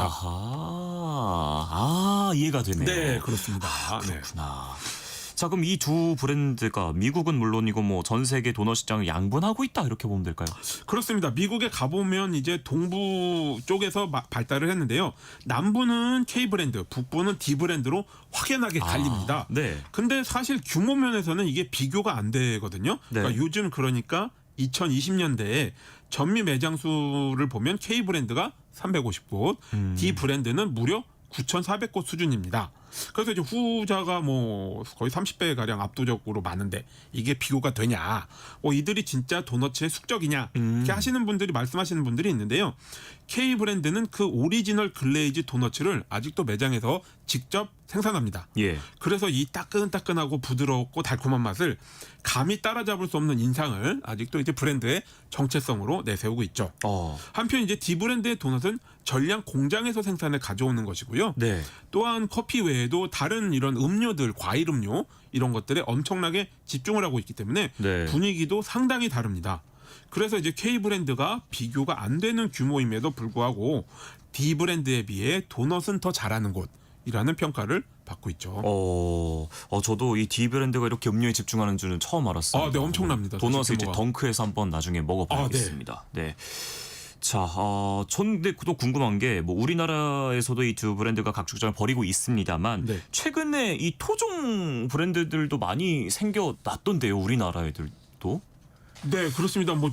아하, 이해가 되네요. 네, 그렇습니다. 그렇구나. 자, 그럼 이 두 브랜드가 미국은 물론이고 뭐 전 세계 도넛 시장을 양분하고 있다 이렇게 보면 될까요? 그렇습니다. 미국에 가보면 이제 동부 쪽에서 발달을 했는데요. 남부는 K 브랜드, 북부는 D 브랜드로 확연하게 갈립니다. 네. 근데 사실 규모 면에서는 이게 비교가 안 되거든요. 네. 그러니까 요즘 그러니까 2020년대에 전미 매장 수를 보면 K 브랜드가 350곳, D 브랜드는 무려 9,400곳 수준입니다. 그래서 이제 후자가 뭐 거의 30배 가량 압도적으로 많은데 이게 비교가 되냐? 이들이 진짜 도너츠의 숙적이냐? 이렇게 하시는 분들이 말씀하시는 분들이 있는데요. K 브랜드는 그 오리지널 글레이즈 도너츠를 아직도 매장에서 직접 생산합니다. 예. 그래서 이 따끈따끈하고 부드럽고 달콤한 맛을 감히 따라잡을 수 없는 인상을 아직도 이제 브랜드의 정체성으로 내세우고 있죠. 한편 이제 D 브랜드의 도넛은 전량 공장에서 생산해 가져오는 것이고요. 네. 또한 커피 외에도 다른 이런 음료들, 과일 음료 이런 것들에 엄청나게 집중을 하고 있기 때문에 네. 분위기도 상당히 다릅니다. 그래서 이제 K 브랜드가 비교가 안 되는 규모임에도 불구하고 D 브랜드에 비해 도넛은 더 잘하는 곳이라는 평가를 받고 있죠. 저도 이 D 브랜드가 이렇게 음료에 집중하는 줄은 처음 알았습니다. 네, 엄청납니다. 도넛을 이제 규모가. 덩크에서 한번 나중에 먹어봐야겠습니다. 네. 자, 전 근데 또 궁금한 게 뭐 우리나라에서도 이 두 브랜드가 각축장을 벌이고 있습니다만 네. 최근에 이 토종 브랜드들도 많이 생겨났던데요, 우리나라 애들도. 네, 그렇습니다. 뭐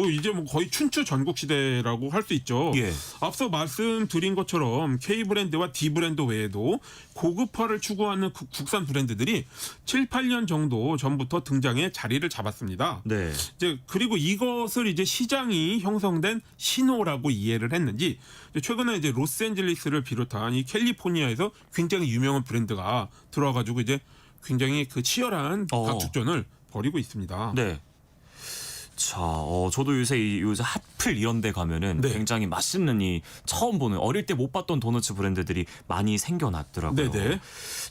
이제 뭐 거의 춘추 전국 시대라고 할 수 있죠. 예. 앞서 말씀드린 것처럼 K 브랜드와 D 브랜드 외에도 고급화를 추구하는 국산 브랜드들이 7, 8년 정도 전부터 등장해 자리를 잡았습니다. 네. 이제 그리고 이것을 이제 시장이 형성된 신호라고 이해를 했는지 최근에 이제 로스앤젤레스를 비롯한 이 캘리포니아에서 굉장히 유명한 브랜드가 들어와가지고 이제 굉장히 그 치열한 각축전을 벌이고 있습니다. 네. 자, 저도 요새 핫플 이런 데 가면은 네. 굉장히 맛있는 이 처음 보는 어릴 때 못 봤던 도넛 브랜드들이 많이 생겨났더라고요. 네네.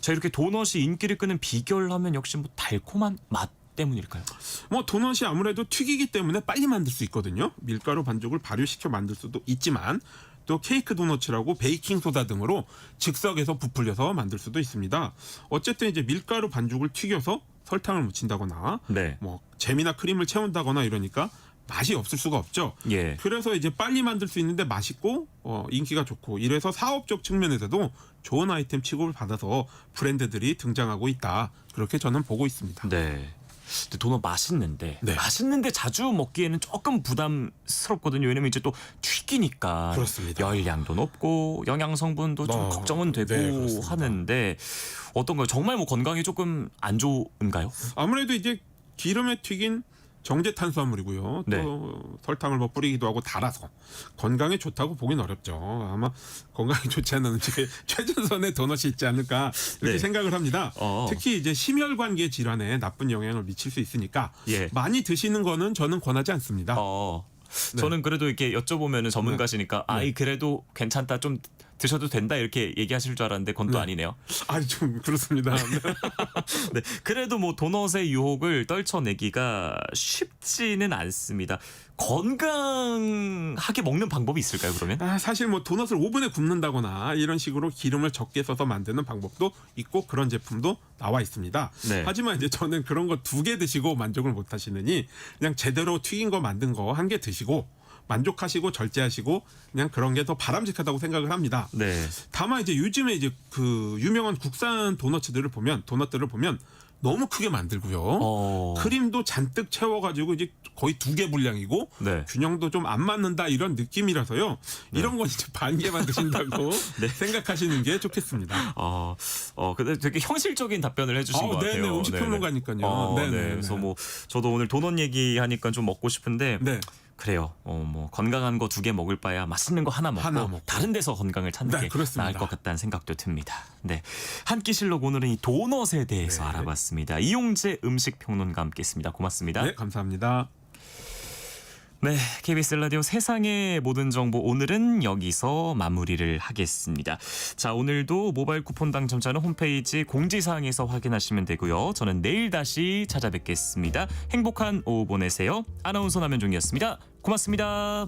자, 이렇게 도넛이 인기를 끄는 비결하면 역시 뭐 달콤한 맛 때문일까요? 뭐 도넛이 아무래도 튀기기 때문에 빨리 만들 수 있거든요. 밀가루 반죽을 발효시켜 만들 수도 있지만 또 케이크 도넛이라고 베이킹 소다 등으로 즉석에서 부풀려서 만들 수도 있습니다. 어쨌든 이제 밀가루 반죽을 튀겨서 설탕을 묻힌다거나 네. 뭐 잼이나 크림을 채운다거나 이러니까 맛이 없을 수가 없죠. 예. 그래서 이제 빨리 만들 수 있는데 맛있고 인기가 좋고 이래서 사업적 측면에서도 좋은 아이템 취급을 받아서 브랜드들이 등장하고 있다. 그렇게 저는 보고 있습니다. 네. 근데 도넛 맛있는데 네. 맛있는데 자주 먹기에는 조금 부담스럽거든요. 왜냐면 이제 또 튀기니까 그렇습니다. 열량도 높고 영양 성분도 좀 걱정은 되고 네, 그렇습니다. 하는데 어떤가요? 정말 뭐 건강에 조금 안 좋은가요? 아무래도 이제 기름에 튀긴 정제 탄수화물이고요. 또 네. 설탕을 뭐 뿌리기도 하고 달아서 건강에 좋다고 보긴 어렵죠. 아마 건강에 좋지 않은 음식에 최전선의 도넛이 있지 않을까 이렇게 네. 생각을 합니다. 특히 이제 심혈관계 질환에 나쁜 영향을 미칠 수 있으니까 예. 많이 드시는 거는 저는 권하지 않습니다. 네. 저는 그래도 이렇게 여쭤보면은 전문가시니까 아이 그래도 괜찮다 좀 드셔도 된다 이렇게 얘기하실 줄 알았는데 그건 또 네. 아니네요. 아니 좀 그렇습니다. 네, 그래도 뭐 도넛의 유혹을 떨쳐내기가 쉽지는 않습니다. 건강하게 먹는 방법이 있을까요, 그러면? 사실 뭐 도넛을 오븐에 굽는다거나 이런 식으로 기름을 적게 써서 만드는 방법도 있고 그런 제품도 나와 있습니다. 네. 하지만 이제 저는 그런 거 2개 드시고 만족을 못 하시느니 그냥 제대로 튀긴 거 만든 거 1개 드시고 만족하시고 절제하시고 그냥 그런 게 더 바람직하다고 생각을 합니다. 네. 다만 이제 요즘에 이제 그 유명한 국산 도넛들을 보면 너무 크게 만들고요. 크림도 잔뜩 채워가지고 이제 거의 2개 분량이고 네. 균형도 좀 안 맞는다 이런 느낌이라서요. 이런 건 이제 반개만 드신다고 네. 생각하시는 게 좋겠습니다. 근데 되게 형식적인 답변을 해주신 것 네네, 같아요. 음식 평론가니까요. 네. 네네. 그래서 뭐 저도 오늘 도넛 얘기하니까 좀 먹고 싶은데. 네. 그래요. 뭐 건강한 거 2개 먹을 바야 맛있는 거 하나 먹고 다른 데서 건강을 찾는 게 그렇습니다. 나을 것 같다는 생각도 듭니다. 네, 한 끼실록 오늘은 이 도넛에 대해서 알아봤습니다. 이용재 음식 평론가 함께했습니다. 고맙습니다. 네, 감사합니다. 네, KBS 라디오 세상의 모든 정보 오늘은 여기서 마무리를 하겠습니다. 자, 오늘도 모바일 쿠폰 당첨자는 홈페이지 공지사항에서 확인하시면 되고요. 저는 내일 다시 찾아뵙겠습니다. 행복한 오후 보내세요. 아나운서 남현종이었습니다. 고맙습니다.